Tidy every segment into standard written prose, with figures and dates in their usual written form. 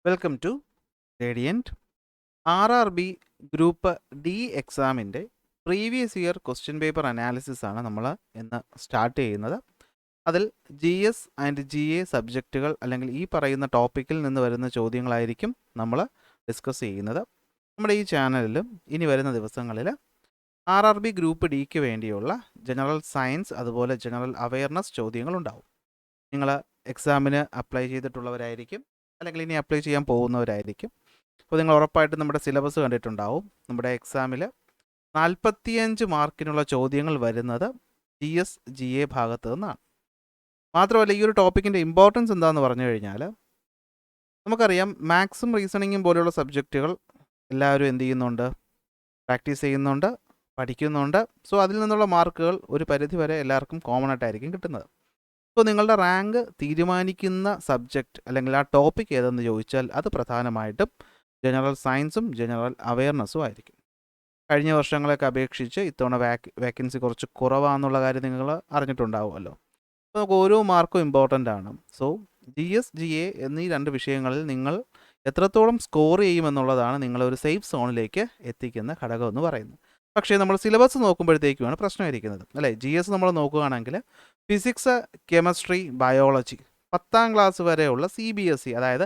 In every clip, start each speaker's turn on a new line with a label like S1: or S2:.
S1: Welcome to Radiant. RRB group D എക്സാമിൻ്റെ previous year question paper analysis ആണ് നമ്മൾ ഇന്ന് സ്റ്റാർട്ട് ചെയ്യുന്നത്. അതിൽ GS ആൻഡ് GA സബ്ജക്റ്റുകൾ അല്ലെങ്കിൽ ഈ പറയുന്ന ടോപ്പിക്കിൽ നിന്ന് വരുന്ന ചോദ്യങ്ങളായിരിക്കും നമ്മൾ ഡിസ്കസ് ചെയ്യുന്നത്. നമ്മുടെ ഈ ചാനലിലും ഇനി വരുന്ന ദിവസങ്ങളിൽ RRB ഗ്രൂപ്പ് ഡിക്ക് വേണ്ടിയുള്ള ജനറൽ സയൻസ് അതുപോലെ ജനറൽ അവയർനെസ് ചോദ്യങ്ങളുണ്ടാവും. നിങ്ങൾ എക്സാമിന് അപ്ലൈ ചെയ്തിട്ടുള്ളവരായിരിക്കും അല്ലെങ്കിൽ ഇനി അപ്ലൈ ചെയ്യാൻ പോകുന്നവരായിരിക്കും. അപ്പോൾ നിങ്ങൾ ഉറപ്പായിട്ടും നമ്മുടെ സിലബസ് കണ്ടിട്ടുണ്ടാവും. നമ്മുടെ എക്സാമിൽ 45 മാർക്കിനുള്ള ചോദ്യങ്ങൾ വരുന്നത് GS GA ഭാഗത്തു നിന്നാണ്. മാത്രമല്ല ഈ ഒരു ടോപ്പിക്കിൻ്റെ ഇമ്പോർട്ടൻസ് എന്താണെന്ന് പറഞ്ഞു കഴിഞ്ഞാൽ നമുക്കറിയാം മാത്സും റീസണിങ്ങും പോലെയുള്ള സബ്ജക്റ്റുകൾ എല്ലാവരും എന്ത് ചെയ്യുന്നുണ്ട്, പ്രാക്ടീസ് ചെയ്യുന്നുണ്ട്, പഠിക്കുന്നുണ്ട്. സോ അതിൽ നിന്നുള്ള മാർക്കുകൾ ഒരു പരിധി വരെ എല്ലാവർക്കും കോമൺ ആയിട്ടായിരിക്കും കിട്ടുന്നത്. സോ നിങ്ങളുടെ റാങ്ക് തീരുമാനിക്കുന്ന സബ്ജക്റ്റ് അല്ലെങ്കിൽ ആ ടോപ്പിക് ഏതെന്ന് ചോദിച്ചാൽ അത് പ്രധാനമായിട്ടും ജനറൽ സയൻസും ജനറൽ അവയർനെസ്സും ആയിരിക്കും. കഴിഞ്ഞ വർഷങ്ങളൊക്കെ അപേക്ഷിച്ച് ഇത്തവണ വേക്കൻസി കുറച്ച് കുറവാണെന്നുള്ള കാര്യം നിങ്ങൾ അറിഞ്ഞിട്ടുണ്ടാവുമല്ലോ. അപ്പോൾ നമുക്ക് ഓരോ മാർക്കും ഇമ്പോർട്ടൻ്റ് ആണ്. സോ GS GA എന്നീ രണ്ട് വിഷയങ്ങളിൽ നിങ്ങൾ എത്രത്തോളം സ്കോർ ചെയ്യുമെന്നുള്ളതാണ് നിങ്ങളൊരു സേഫ് സോണിലേക്ക് എത്തിക്കുന്ന ഘടകം എന്ന് പറയുന്നത്. പക്ഷേ നമ്മൾ സിലബസ് നോക്കുമ്പോഴത്തേക്കുമാണ് പ്രശ്നമായിരിക്കുന്നത് അല്ലേ. GS നമ്മൾ നോക്കുകയാണെങ്കിൽ ഫിസിക്സ്, കെമിസ്ട്രി, ബയോളജി 10ാം ക്ലാസ് വരെയുള്ള CBSE അതായത്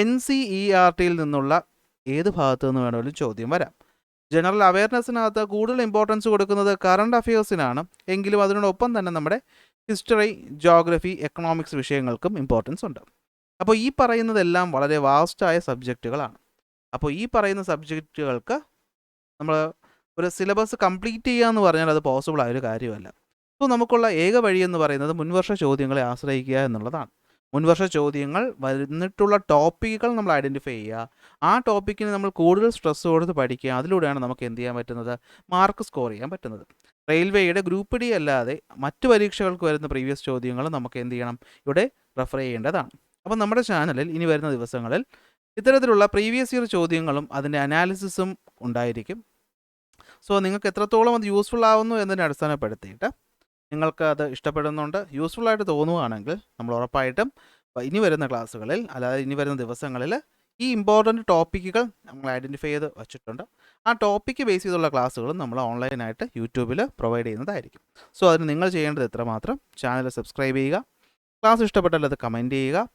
S1: NCERTയിൽ നിന്നുള്ള ഏത് ഭാഗത്തു നിന്ന് വേണമെങ്കിലും ചോദ്യം വരാം. ജനറൽ അവയർനെസ്സിനകത്ത് കൂടുതൽ ഇമ്പോർട്ടൻസ് കൊടുക്കുന്നത് കറണ്ട് അഫയേഴ്സിനാണ്. എങ്കിലും അതിനോടൊപ്പം തന്നെ നമ്മുടെ ഹിസ്റ്ററി, ജോഗ്രഫി, എക്കണോമിക്സ് വിഷയങ്ങൾക്കും ഇമ്പോർട്ടൻസ് ഉണ്ട്. അപ്പോൾ ഈ പറയുന്നതെല്ലാം വളരെ വാസ്റ്റായ സബ്ജക്റ്റുകളാണ്. അപ്പോൾ ഈ പറയുന്ന സബ്ജക്റ്റുകൾക്ക് നമ്മൾ ഒരു സിലബസ് കംപ്ലീറ്റ് ചെയ്യുക എന്ന് പറഞ്ഞാൽ അത് പോസിബിൾ ആയൊരു കാര്യമല്ല. സോ നമുക്കുള്ള ഏക വഴിയെന്ന് പറയുന്നത് മുൻവർഷ ചോദ്യങ്ങളെ ആശ്രയിക്കുക എന്നുള്ളതാണ്. മുൻവർഷ ചോദ്യങ്ങൾ വന്നിട്ടുള്ള ടോപ്പിക്കുകൾ നമ്മൾ ഐഡൻറ്റിഫൈ ചെയ്യുക, ആ ടോപ്പിക്കിന് നമ്മൾ കൂടുതൽ സ്ട്രെസ് കൊടുത്ത് പഠിക്കുക. അതിലൂടെയാണ് നമുക്ക് എന്ത് ചെയ്യാൻ പറ്റുന്നത്, മാർക്ക് സ്കോർ ചെയ്യാൻ പറ്റുന്നത്. റെയിൽവേയുടെ ഗ്രൂപ്പ് ഡി അല്ലാതെ മറ്റു പരീക്ഷകൾക്ക് വരുന്ന പ്രീവിയസ് ചോദ്യങ്ങൾ നമുക്ക് എന്ത് ചെയ്യണം, ഇവിടെ റെഫർ ചെയ്യേണ്ടതാണ്. അപ്പോൾ നമ്മുടെ ചാനലിൽ ഇനി വരുന്ന ദിവസങ്ങളിൽ ഇത്തരത്തിലുള്ള പ്രീവിയസ് ഇയർ ചോദ്യങ്ങളും അതിൻ്റെ അനാലിസിസും ഉണ്ടായിരിക്കും. സോ നിങ്ങൾക്ക് എത്രത്തോളം അത് യൂസ്ഫുൾ ആവുന്നു എന്നതിനെ അടിസ്ഥാനപ്പെടുത്തിയിട്ട് നിങ്ങൾക്ക് അത് ഇഷ്ടപ്പെടുന്നുണ്ട്, യൂസ്ഫുള്ളായിട്ട് തോന്നുകയാണെങ്കിൽ നമ്മൾ ഉറപ്പായിട്ടും ഇനി വരുന്ന ക്ലാസ്സുകളിൽ അല്ലാതെ ഇനി വരുന്ന ദിവസങ്ങളിൽ ഈ ഇമ്പോർട്ടൻറ്റ് ടോപ്പിക്കുകൾ നമ്മൾ ഐഡൻറ്റിഫൈ ചെയ്ത് വച്ചിട്ടുണ്ട്. ആ ടോപ്പിക്ക് ബേസ് ചെയ്തുള്ള ക്ലാസ്സുകളും നമ്മൾ ഓൺലൈനായിട്ട് യൂട്യൂബിൽ പ്രൊവൈഡ് ചെയ്യുന്നതായിരിക്കും. സോ അതിന് നിങ്ങൾ ചെയ്യേണ്ടത് എത്രമാത്രം, ചാനൽ സബ്സ്ക്രൈബ് ചെയ്യുക, ക്ലാസ് ഇഷ്ടപ്പെട്ടാൽ അത് കമൻറ്റ് ചെയ്യുക,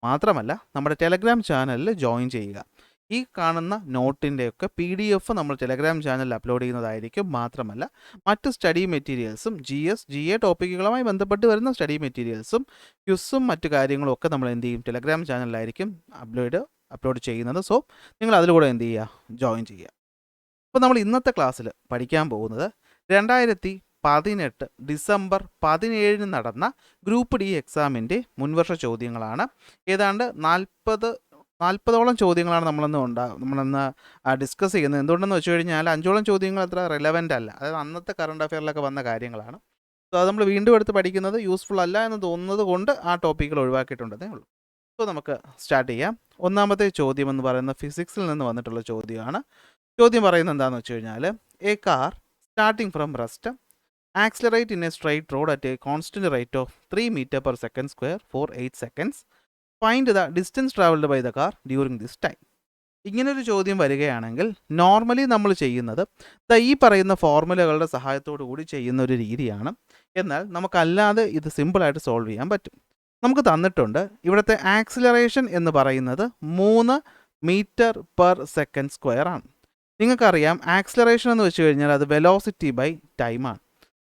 S1: മാത്രമല്ല നമ്മുടെ ടെലഗ്രാം ചാനലിൽ ജോയിൻ ചെയ്യുക. ഈ കാണുന്ന നോട്ടിൻ്റെയൊക്കെ PDF നമ്മൾ ടെലഗ്രാം ചാനലിൽ അപ്ലോഡ് ചെയ്യുന്നതായിരിക്കും. മാത്രമല്ല മറ്റ് സ്റ്റഡി മെറ്റീരിയൽസും GS GA ടോപ്പിക്കുകളുമായി ബന്ധപ്പെട്ട് വരുന്ന സ്റ്റഡി മെറ്റീരിയൽസും ക്വിസും മറ്റു കാര്യങ്ങളും ഒക്കെ നമ്മൾ എന്ത് ചെയ്യും, ടെലഗ്രാം ചാനലിലായിരിക്കും അപ്ലോഡ് ചെയ്യുന്നത്. സോ നിങ്ങൾ അതിലൂടെ എന്ത് ചെയ്യുക, ജോയിൻ ചെയ്യുക. അപ്പോൾ നമ്മൾ ഇന്നത്തെ ക്ലാസ്സിൽ പഠിക്കാൻ പോകുന്നത് 2018 ഡിസംബർ 17 നടന്ന ഗ്രൂപ്പ് ഡി എക്സാമിൻ്റെ മുൻവർഷ ചോദ്യങ്ങളാണ്. ഏതാണ്ട് 40ഓളം ചോദ്യങ്ങളാണ് നമ്മളിന്ന് ഡിസ്കസ് ചെയ്യുന്നത്. എന്തുകൊണ്ടെന്ന് വെച്ച് കഴിഞ്ഞാൽ 5ഓളം ചോദ്യങ്ങൾ അത്ര റെലവൻ്റ് അല്ല, അതായത് അന്നത്തെ കറണ്ട് അഫെയറിലൊക്കെ വന്ന കാര്യങ്ങളാണ്. സോ അത് നമ്മൾ വീണ്ടും എടുത്ത് പഠിക്കുന്നത് യൂസ്ഫുൾ അല്ല എന്ന് തോന്നുന്നത് കൊണ്ട് ആ ടോപ്പിക്കുകൾ ഒഴിവാക്കിയിട്ടുണ്ടെന്നേ ഉള്ളൂ. സോ നമുക്ക് സ്റ്റാർട്ട് ചെയ്യാം. ഒന്നാമത്തെ ചോദ്യം എന്ന് പറയുന്നത് ഫിസിക്സിൽ നിന്ന് വന്നിട്ടുള്ള ചോദ്യമാണ്. ചോദ്യം പറയുന്നത് എന്താണെന്ന് വെച്ച് കഴിഞ്ഞാൽ, a car starting from rest accelerate in a straight road at a constant rate of 3 m/s² for 8 seconds. Find the distance travelled by the car during this time. ഇങ്ങനൊരു ചോദ്യം വരികയാണെങ്കിൽ നോർമലി നമ്മൾ ചെയ്യുന്നത് ഈ പറയുന്ന ഫോർമുലകളുടെ സഹായത്തോടു കൂടി ചെയ്യുന്ന ഒരു രീതിയാണ്. എന്നാൽ നമുക്കല്ലാതെ ഇത് സിമ്പിളായിട്ട് സോൾവ് ചെയ്യാൻ പറ്റും. നമുക്ക് തന്നിട്ടുണ്ട് ഇവിടുത്തെ ആക്സിലറേഷൻ എന്ന് പറയുന്നത് 3 m/s² ആണ്. നിങ്ങൾക്കറിയാം ആക്സിലറേഷൻ എന്ന് വെച്ച് കഴിഞ്ഞാൽ അത് വെലോസിറ്റി ബൈ ടൈമാണ്.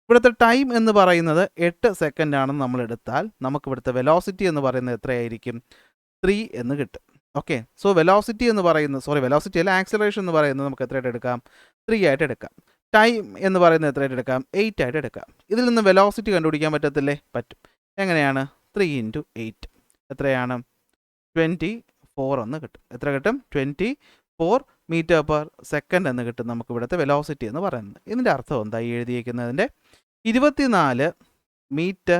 S1: ഇവിടുത്തെ ടൈം എന്ന് പറയുന്നത് 8 സെക്കൻഡ് ആണെന്ന് നമ്മൾ എടുത്താൽ നമുക്ക് ഇവിടുത്തെ വെലോസിറ്റി എന്ന് പറയുന്നത് എത്രയായിരിക്കും, 3 എന്ന് കിട്ടും. ഓക്കെ, സോ വെലോസിറ്റി എന്ന് പറയുന്നത് വെലോസിറ്റി അല്ല, ആക്സിലറേഷൻ എന്ന് പറയുന്നത് നമുക്ക് എത്രയായിട്ട് എടുക്കാം, 3 ആയിട്ട് എടുക്കാം. ടൈം എന്ന് പറയുന്നത് എത്രയായിട്ട് എടുക്കാം, 8 ആയിട്ട് എടുക്കാം. ഇതിൽ നിന്ന് വെലോസിറ്റി കണ്ടുപിടിക്കാൻ പറ്റത്തില്ലേ, പറ്റും. എങ്ങനെയാണ്, 3 × 8 എത്രയാണ്, 24 എന്ന് കിട്ടും. എത്ര കിട്ടും, 24 m/s എന്ന് കിട്ടും നമുക്ക് ഇവിടുത്തെ വെലോസിറ്റി എന്ന് പറയുന്നത്. ഇതിൻ്റെ അർത്ഥം എന്താ, ഈ എഴുതിയിരിക്കുന്നതിൻ്റെ 24 m/s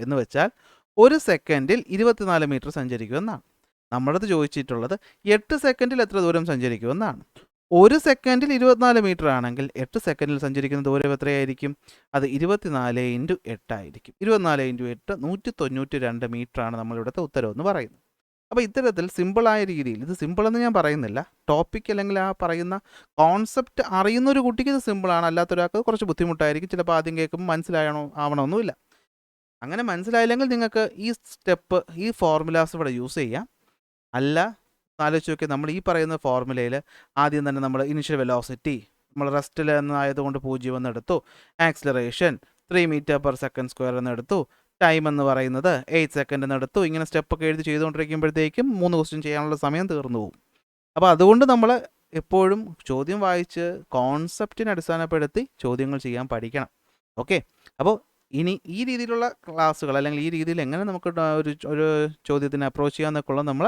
S1: എന്ന് വെച്ചാൽ ഒരു സെക്കൻഡിൽ 24 മീറ്റർ സഞ്ചരിക്കുമെന്നാണ്. നമ്മുടെ അടുത്ത് ചോദിച്ചിട്ടുള്ളത് 8 സെക്കൻഡിൽ എത്ര ദൂരം സഞ്ചരിക്കുമെന്നാണ്. ഒരു സെക്കൻഡിൽ 24 മീറ്റർ ആണെങ്കിൽ 8 സെക്കൻഡിൽ സഞ്ചരിക്കുന്ന ദൂരം എത്രയായിരിക്കും, അത് 24 × 8 ആയിരിക്കും. 24 × 8 192 മീറ്ററാണ് നമ്മളിവിടുത്തെ ഉത്തരം എന്ന് പറയുന്നത്. അപ്പോൾ ഇത്തരത്തിൽ സിമ്പിളായ രീതിയിൽ, ഇത് സിമ്പിളെന്ന് ഞാൻ പറയുന്നില്ല, ടോപ്പിക് അല്ലെങ്കിൽ ആ പറയുന്ന കോൺസെപ്റ്റ് അറിയുന്ന ഒരു കുട്ടിക്ക് ഇത് സിമ്പിളാണ്, അല്ലാത്തൊരാൾക്ക് കുറച്ച് ബുദ്ധിമുട്ടായിരിക്കും, ചിലപ്പോൾ ആദ്യം കേൾക്കുമ്പോൾ ആവണമെന്നില്ല. അങ്ങനെ മനസ്സിലായില്ലെങ്കിൽ നിങ്ങൾക്ക് ഈ സ്റ്റെപ്പ്, ഈ ഫോർമുലാസ് ഇവിടെ യൂസ് ചെയ്യാം. അല്ല, ആലോചിച്ച് നോക്കി, നമ്മൾ ഈ പറയുന്ന ഫോർമുലയിൽ ആദ്യം തന്നെ നമ്മൾ ഇനിഷ്യൽ വെലോസിറ്റി നമ്മൾ റെസ്റ്റിൽ എന്നായതുകൊണ്ട് 0 എന്ന് എടുത്തു, ആക്സിലറേഷൻ 3 m/s² എന്ന് എടുത്തു, ടൈം എന്ന് പറയുന്നത് 8 സെക്കൻഡ് എന്ന് എടുത്തു. ഇങ്ങനെ സ്റ്റെപ്പൊക്കെ എഴുതി ചെയ്തുകൊണ്ടിരിക്കുമ്പോഴത്തേക്കും 3 ക്വസ്റ്റ്യൻ ചെയ്യാനുള്ള സമയം തീർന്നു പോകും. അപ്പോൾ അതുകൊണ്ട് നമ്മൾ എപ്പോഴും ചോദ്യം വായിച്ച് കോൺസെപ്റ്റിനെ അടിസ്ഥാനപ്പെടുത്തി ചോദ്യങ്ങൾ ചെയ്യാൻ പഠിക്കണം. ഓക്കെ, അപ്പോൾ ഇനി ഈ രീതിയിലുള്ള ക്ലാസ്സുകൾ, അല്ലെങ്കിൽ ഈ രീതിയിൽ എങ്ങനെ നമുക്ക് ഒരു ചോദ്യത്തിനെ അപ്രോച്ച് ചെയ്യാമെന്നൊക്കെയുള്ള നമ്മൾ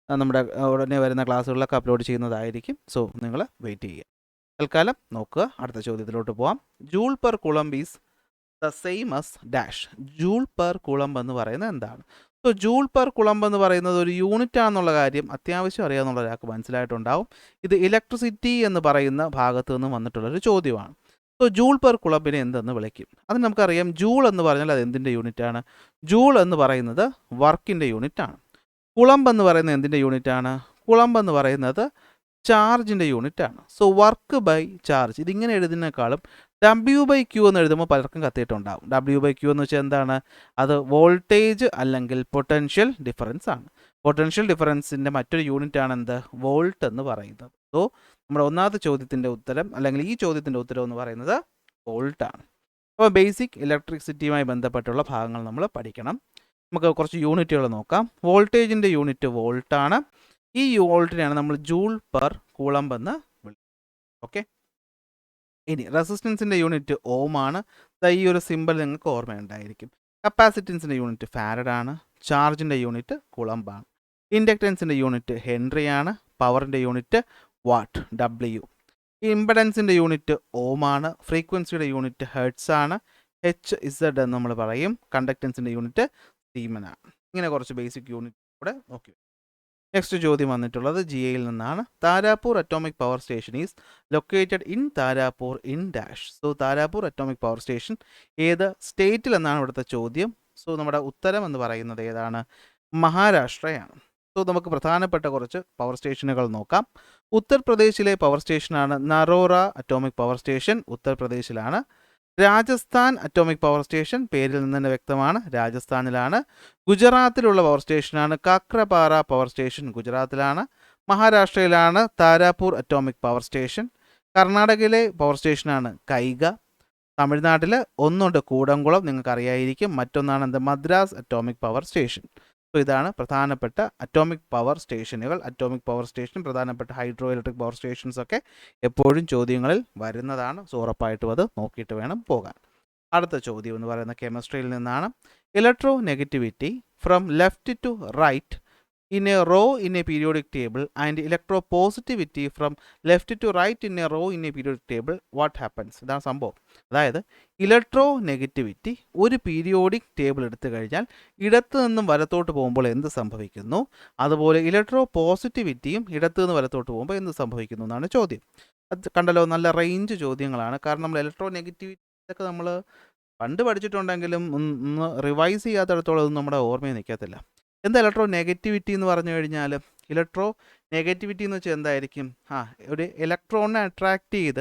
S1: നമ്മുടെ ഉടനെ വരുന്ന ക്ലാസ്സുകളിലൊക്കെ അപ്ലോഡ് ചെയ്യുന്നതായിരിക്കും. സോ നിങ്ങൾ വെയിറ്റ് ചെയ്യുക. തൽക്കാലം നോക്കുക, അടുത്ത ചോദ്യത്തിലോട്ട് പോവാം. Joule per coulomb is the same as dash. Joule per coulomb എന്ന് പറയുന്നത് എന്താണ്? സോ ജൂൾ പെർ കുളംബ് എന്ന് പറയുന്നത് ഒരു യൂണിറ്റ് ആണെന്നുള്ള കാര്യം അത്യാവശ്യം അറിയാമെന്നുള്ള ഒരാൾക്ക് മനസ്സിലായിട്ടുണ്ടാവും. ഇത് ഇലക്ട്രിസിറ്റി എന്ന് പറയുന്ന ഭാഗത്ത് നിന്ന് വന്നിട്ടുള്ളൊരു ചോദ്യമാണ്. സോ ജൂൾ പെർ കുളംബിനെ എന്തെന്ന് വിളിക്കും? അത് നമുക്കറിയാം. ജൂൾ എന്ന് പറഞ്ഞാൽ അത് എന്തിൻ്റെ യൂണിറ്റാണ്? ജൂൾ എന്ന് പറയുന്നത് വർക്കിൻ്റെ യൂണിറ്റാണ്. കുളംബ് എന്ന് പറയുന്നത് എന്തിൻ്റെ യൂണിറ്റാണ്? കുളംബ് എന്ന് പറയുന്നത് ചാർജിൻ്റെ യൂണിറ്റാണ്. സോ വർക്ക് ബൈ ചാർജ്, ഇതിങ്ങനെ എഴുതുന്നതിനേക്കാളും W/Q എന്ന് എഴുതുമ്പോൾ പലർക്കും കത്തിയിട്ടുണ്ടാകും. W/Q എന്ന് വെച്ചാൽ എന്താണ്? അത് വോൾട്ടേജ് അല്ലെങ്കിൽ പൊട്ടൻഷ്യൽ ഡിഫറൻസ് ആണ്. പൊട്ടൻഷ്യൽ ഡിഫറൻസിൻ്റെ മറ്റൊരു യൂണിറ്റാണ് എന്ത്? വോൾട്ട് എന്ന് പറയുന്നത്. സോ നമ്മുടെ ഒന്നാമത്തെ ചോദ്യത്തിൻ്റെ ഉത്തരം, അല്ലെങ്കിൽ ഈ ചോദ്യത്തിൻ്റെ ഉത്തരം എന്ന് പറയുന്നത് വോൾട്ടാണ്. അപ്പോൾ ബേസിക് ഇലക്ട്രിസിറ്റിയുമായി ബന്ധപ്പെട്ടുള്ള ഭാഗങ്ങൾ നമ്മൾ പഠിക്കണം. നമുക്ക് കുറച്ച് യൂണിറ്റുകൾ നോക്കാം. വോൾട്ടേജിൻ്റെ യൂണിറ്റ് വോൾട്ടാണ്. ഈ വോൾട്ടിനെയാണ് നമ്മൾ ജൂൾ പെർ കൂളംബ് എന്ന് വിളിക്കുന്നത്. ഓക്കെ, ഇനി റെസിസ്റ്റൻസിൻ്റെ യൂണിറ്റ് ഓം ആണ്. ഈ ഒരു സിമ്പിൾ നിങ്ങൾക്ക് ഓർമ്മയുണ്ടായിരിക്കും. കപ്പാസിറ്റൻസിൻ്റെ യൂണിറ്റ് ഫാരഡ് ആണ്. ചാർജിൻ്റെ യൂണിറ്റ് കുളംബാണ്. ഇൻഡക്റ്റൻസിൻ്റെ യൂണിറ്റ് ഹെൻറി ആണ്. പവറിൻ്റെ യൂണിറ്റ് വാട്ട്, W. ഇംപെഡൻസിൻ്റെ യൂണിറ്റ് ഓം ആണ്. ഫ്രീക്വൻസിയുടെ യൂണിറ്റ് ഹെർട്സ് ആണ്. HZ എന്ന് നമ്മൾ പറയും. കണ്ടക്റ്റൻസിൻ്റെ യൂണിറ്റ് സീമൻ ആണ്. ഇങ്ങനെ കുറച്ച് ബേസിക് യൂണിറ്റ് കൂടെ നോക്കി. നെക്സ്റ്റ് ചോദ്യം വന്നിട്ടുള്ളത് GAയിൽ നിന്നാണ്. Tarapur atomic power station is located in Tarapur in dash. So Tarapur atomic power station ഏത് സ്റ്റേറ്റിൽ എന്നാണ് ഇവിടുത്തെ ചോദ്യം. സോ നമ്മുടെ ഉത്തരം എന്ന് പറയുന്നത് ഏതാണ്? മഹാരാഷ്ട്രയാണ്. സോ നമുക്ക് പ്രധാനപ്പെട്ട കുറച്ച് പവർ സ്റ്റേഷനുകൾ നോക്കാം. ഉത്തർപ്രദേശിലെ പവർ സ്റ്റേഷനാണ് നറോറ അറ്റോമിക് പവർ സ്റ്റേഷൻ, ഉത്തർപ്രദേശിലാണ്. രാജസ്ഥാൻ അറ്റോമിക് പവർ സ്റ്റേഷൻ, പേരിൽ നിന്ന് തന്നെ വ്യക്തമാണ്, രാജസ്ഥാനിലാണ്. ഗുജറാത്തിലുള്ള പവർ സ്റ്റേഷനാണ് കാക്രപാറ പവർ സ്റ്റേഷൻ, ഗുജറാത്തിലാണ്. മഹാരാഷ്ട്രയിലാണ് താരാപൂർ അറ്റോമിക് പവർ സ്റ്റേഷൻ. കർണാടകയിലെ പവർ സ്റ്റേഷനാണ് കൈഗ. തമിഴ്നാട്ടിൽ ഒന്നുണ്ട് കൂടംകുളം, നിങ്ങൾക്കറിയായിരിക്കും. മറ്റൊന്നാണ് എന്ത്? Madras atomic power station. So ഇതാണ് പ്രധാനപ്പെട്ട അറ്റോമിക് പവർ സ്റ്റേഷനുകൾ. അറ്റോമിക് പവർ സ്റ്റേഷൻ, പ്രധാനപ്പെട്ട ഹൈഡ്രോ ഇലക്ട്രിക് പവർ സ്റ്റേഷൻസ് ഒക്കെ എപ്പോഴും ചോദ്യങ്ങളിൽ വരുന്നതാണ്. സോ ഉറപ്പായിട്ടും അത് നോക്കിയിട്ട് വേണം പോകാൻ. അടുത്ത ചോദ്യം എന്ന് പറയുന്ന കെമിസ്ട്രിയിൽ നിന്നാണ്. Electronegativity from left to right in a row in a periodic table and electropositivity from left to right in a row in a periodic table, what happens? ഇതാണ് സംഭവം. അതായത് ഇലക്ട്രോ നെഗറ്റിവിറ്റി ഒരു പീരിയോഡിക് ടേബിൾ എടുത്തു കഴിഞ്ഞാൽ ഇടത്ത് നിന്നും വലത്തോട്ട് പോകുമ്പോൾ എന്ത് സംഭവിക്കുന്നു, അതുപോലെ ഇലക്ട്രോ പോസിറ്റിവിറ്റിയും ഇടത്ത് നിന്ന് വലത്തോട്ട് പോകുമ്പോൾ എന്ത് സംഭവിക്കുന്നു എന്നാണ് ചോദ്യം. അത് കണ്ടല്ലോ, നല്ല റേഞ്ച് ചോദ്യങ്ങളാണ്. കാരണം നമ്മൾ ഇലക്ട്രോ നെഗറ്റിവിറ്റി ഒക്കെ നമ്മൾ പണ്ട് പഠിച്ചിട്ടുണ്ടെങ്കിലും ഒന്ന് റിവൈസ് ചെയ്യാത്തടത്തോളം ഒന്നും നമ്മുടെ ഓർമ്മയിൽ നിൽക്കത്തില്ല. എന്താ ഇലക്ട്രോ നെഗറ്റിവിറ്റി എന്ന് പറഞ്ഞു കഴിഞ്ഞാൽ? ഇലക്ട്രോ നെഗറ്റിവിറ്റി എന്ന് വെച്ചാൽ എന്തായിരിക്കും? ഒരു ഇലക്ട്രോണിനെ അട്രാക്റ്റ് ചെയ്ത്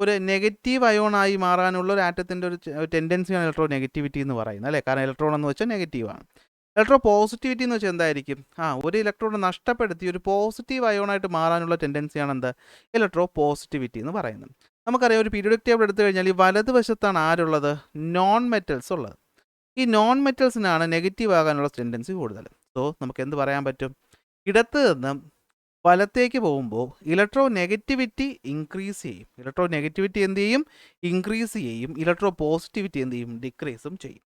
S1: ഒരു നെഗറ്റീവ് അയോണായി മാറാനുള്ള ഒരു ആറ്റത്തിൻ്റെ ഒരു ടെൻഡൻസിയാണ് ഇലക്ട്രോ നെഗറ്റിവിറ്റി എന്ന് പറയുന്നത്, അല്ലേ? കാരണം ഇലക്ട്രോൺ എന്ന് വെച്ചാൽ നെഗറ്റീവാണ്. ഇലക്ട്രോ പോസിറ്റിവിറ്റി എന്ന് വെച്ചാൽ എന്തായിരിക്കും? ഒരു ഇലക്ട്രോൺ നഷ്ടപ്പെടുത്തി ഒരു പോസിറ്റീവ് അയോണായിട്ട് മാറാനുള്ള ടെൻഡൻസിയാണ് എന്ത്? ഇലക്ട്രോ പോസിറ്റിവിറ്റി എന്ന് പറയുന്നത്. നമുക്കറിയാം, ഒരു പീരിയോഡിക് ടേബിൾ എടുത്തു കഴിഞ്ഞാൽ ഈ വലതുവശത്താണ് ആരുള്ളത്? നോൺ മെറ്റൽസ് ഉള്ളത്. ഈ നോൺ മെറ്റൽസിനാണ് നെഗറ്റീവ് ആകാനുള്ള ടെൻഡൻസി കൂടുതൽ. സോ നമുക്ക് എന്ത് പറയാൻ പറ്റും? ഇടത്ത് നിന്ന് വലത്തേക്ക് പോകുമ്പോൾ ഇലക്ട്രോ നെഗറ്റിവിറ്റി ഇൻക്രീസ് ചെയ്യും. ഇലക്ട്രോ നെഗറ്റിവിറ്റി എന്ത് ചെയ്യും? ഇൻക്രീസ് ചെയ്യും. ഇലക്ട്രോ പോസിറ്റിവിറ്റി എന്ത് ചെയ്യും? ഡിക്രീസും ചെയ്യും.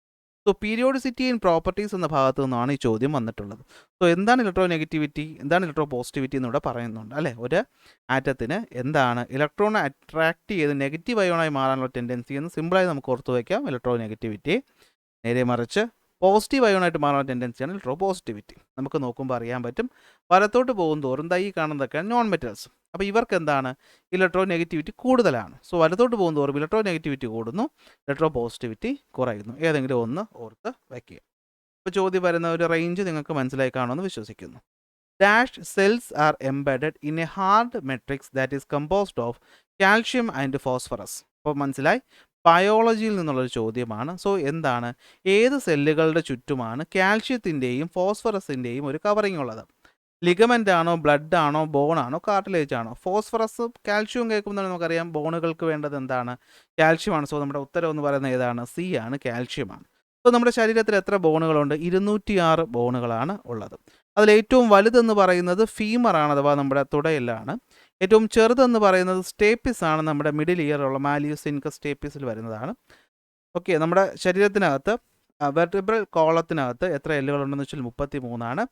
S1: സോ പീരിയോഡിസിറ്റി ഇൻ പ്രോപ്പർട്ടീസ് എന്ന ഭാഗത്തു നിന്നാണ് ഈ ചോദ്യം വന്നിട്ടുള്ളത്. സോ എന്താണ് ഇലക്ട്രോ നെഗറ്റിവിറ്റി, എന്താണ് ഇലക്ട്രോ പോസിറ്റിവിറ്റി എന്നിവിടെ പറയുന്നുണ്ട്, അല്ലേ? ഒരു ആറ്റത്തിന് എന്താണ് ഇലക്ട്രോണെ അട്രാക്ട് ചെയ്ത് നെഗറ്റീവ് അയോണായി മാറാനുള്ള ടെൻഡൻസി എന്ന് സിമ്പിളായി നമുക്ക് ഓർത്തു വയ്ക്കാം, ഇലക്ട്രോ നെഗറ്റിവിറ്റി. നേരെ മറിച്ച് പോസിറ്റീവ് അയോണായിട്ട് മാറാനുള്ള ടെൻഡൻസിയാണ് ഇലക്ട്രോ പോസിറ്റിവിറ്റി. നമുക്ക് നോക്കുമ്പോൾ അറിയാൻ പറ്റും, വലത്തോട്ട് പോകും തോറും ഈ കാണുന്നതൊക്കെയാണ് നോൺ മെറ്റൽസ്. അപ്പോൾ ഇവർക്ക് എന്താണ്? ഇലക്ട്രോ നെഗറ്റിവിറ്റി കൂടുതലാണ്. സോ വലത്തോട്ട് പോകും തോറും ഇലക്ട്രോ നെഗറ്റിവിറ്റി കൂടുന്നു, ഇലക്ട്രോ പോസിറ്റിവിറ്റി കുറയുന്നു. ഏതെങ്കിലും ഒന്ന് ഓർത്ത് വയ്ക്കുക. ഇപ്പോൾ ചോദ്യം വരുന്ന ഒരു റേഞ്ച് നിങ്ങൾക്ക് മനസ്സിലായി കാണുമെന്ന് വിശ്വസിക്കുന്നു. Dash cells are embedded in A hard matrix that is composed of calcium and phosphorus. അപ്പോൾ മനസ്സിലായി, ബയോളജിയിൽ നിന്നുള്ളൊരു ചോദ്യമാണ്. സോ എന്താണ്, ഏത് സെല്ലുകളുടെ ചുറ്റുമാണ് കാൽഷ്യത്തിൻ്റെയും ഫോസ്ഫറസിൻ്റെയും ഒരു കവറിങ് ഉള്ളത്? ലിഗമെൻ്റ് ആണോ, ബ്ലഡ് ആണോ, ബോൺ ആണോ, കാർട്ടിലേജ് ആണോ? ഫോസ്ഫറസ് കാൽഷ്യവും കേൾക്കുമ്പോൾ നമുക്കറിയാം ബോണുകൾക്ക് വേണ്ടത് എന്താണ്, കാൽഷ്യമാണ്. സോ നമ്മുടെ ഉത്തരം എന്ന് പറയുന്നത് ഏതാണ്, സി ആണ്, കാൽഷ്യമാണ്. സോ നമ്മുടെ ശരീരത്തിൽ എത്ര ബോണുകളുണ്ട്? 206 ബോണുകളാണ് ഉള്ളത്. അതിൽ ഏറ്റവും വലുതെന്ന് പറയുന്നത് ഫീമറാണ്, അഥവാ നമ്മുടെ തുടയിലാണ്. ഏറ്റവും ചെറുതെന്ന് പറയുന്നത് സ്റ്റേപ്പിസ് ആണ്, നമ്മുടെ മിഡിൽ ഇയർ ഉള്ള മാലിയസ് ഇൻകസ് സ്റ്റേപ്പിസിൽ വരുന്നതാണ്. ഓക്കെ, നമ്മുടെ ശരീരത്തിനകത്ത് വെർട്ടിബ്രൽ കോളത്തിനകത്ത് എത്ര എല്ലുകളുണ്ടെന്ന് വെച്ചാൽ 33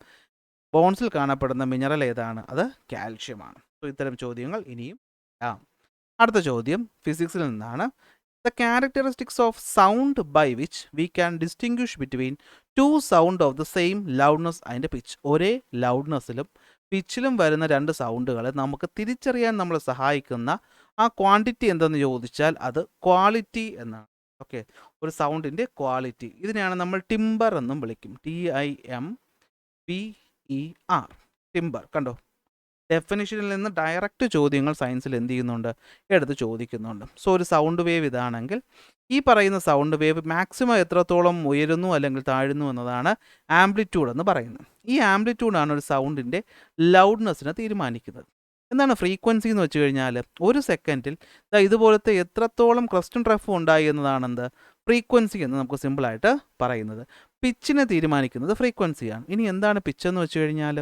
S1: ബോൺസിൽ കാണപ്പെടുന്ന മിനറൽ ഏതാണ്? അത് കാൽഷ്യമാണ്. സോ ഇത്തരം ചോദ്യങ്ങൾ ഇനിയും അടുത്ത ചോദ്യം ഫിസിക്സിൽ നിന്നാണ്. The characteristics of sound by which we can distinguish between two sound of the same loudness and pitch. ഒരേ ലൗഡ്നെസ്സിലും പിച്ചിലും വരുന്ന രണ്ട് സൗണ്ടുകളെ നമുക്ക് തിരിച്ചറിയാൻ നമ്മളെ സഹായിക്കുന്ന ആ ക്വാണ്ടിറ്റി എന്തെന്ന് ചോദിച്ചാൽ അത് ക്വാളിറ്റി എന്നാണ്. ഓക്കെ, ഒരു സൗണ്ടിൻ്റെ ക്വാളിറ്റി, ഇതിനെയാണ് നമ്മൾ ടിമ്പർ എന്നും വിളിക്കും. TIMBER, timber. കണ്ടോ, ഡെഫിനിഷനിൽ നിന്ന് ഡയറക്റ്റ് ചോദ്യങ്ങൾ സയൻസിൽ എന്ത് ചെയ്യുന്നുണ്ട്, എടുത്ത് ചോദിക്കുന്നുണ്ട്. സോ ഒരു സൗണ്ട് വേവ് ഇതാണെങ്കിൽ ഈ പറയുന്ന സൗണ്ട് വേവ് മാക്സിമം എത്രത്തോളം ഉയരുന്നു അല്ലെങ്കിൽ താഴുന്നു എന്നതാണ് ആംപ്ലിറ്റ്യൂഡ് എന്ന് പറയുന്നത്. ഈ ആംപ്ലിറ്റ്യൂഡാണ് ഒരു സൗണ്ടിൻ്റെ ലൗഡ്നെസ്സിനെ തീരുമാനിക്കുന്നത്. എന്താണ് ഫ്രീക്വൻസി എന്ന് വെച്ച് കഴിഞ്ഞാൽ ഒരു സെക്കൻഡിൽ ഇതുപോലത്തെ എത്രത്തോളം ക്രസ്റ്റും ട്രഫും ഉണ്ടായി എന്നതാണെന്ത്, ഫ്രീക്വൻസി എന്ന് നമുക്ക് സിമ്പിളായിട്ട് പറയുന്നത്. പിച്ചിനെ തീരുമാനിക്കുന്നത് ഫ്രീക്വൻസിയാണ്. ഇനി എന്താണ് പിച്ച് എന്ന് വെച്ച് കഴിഞ്ഞാൽ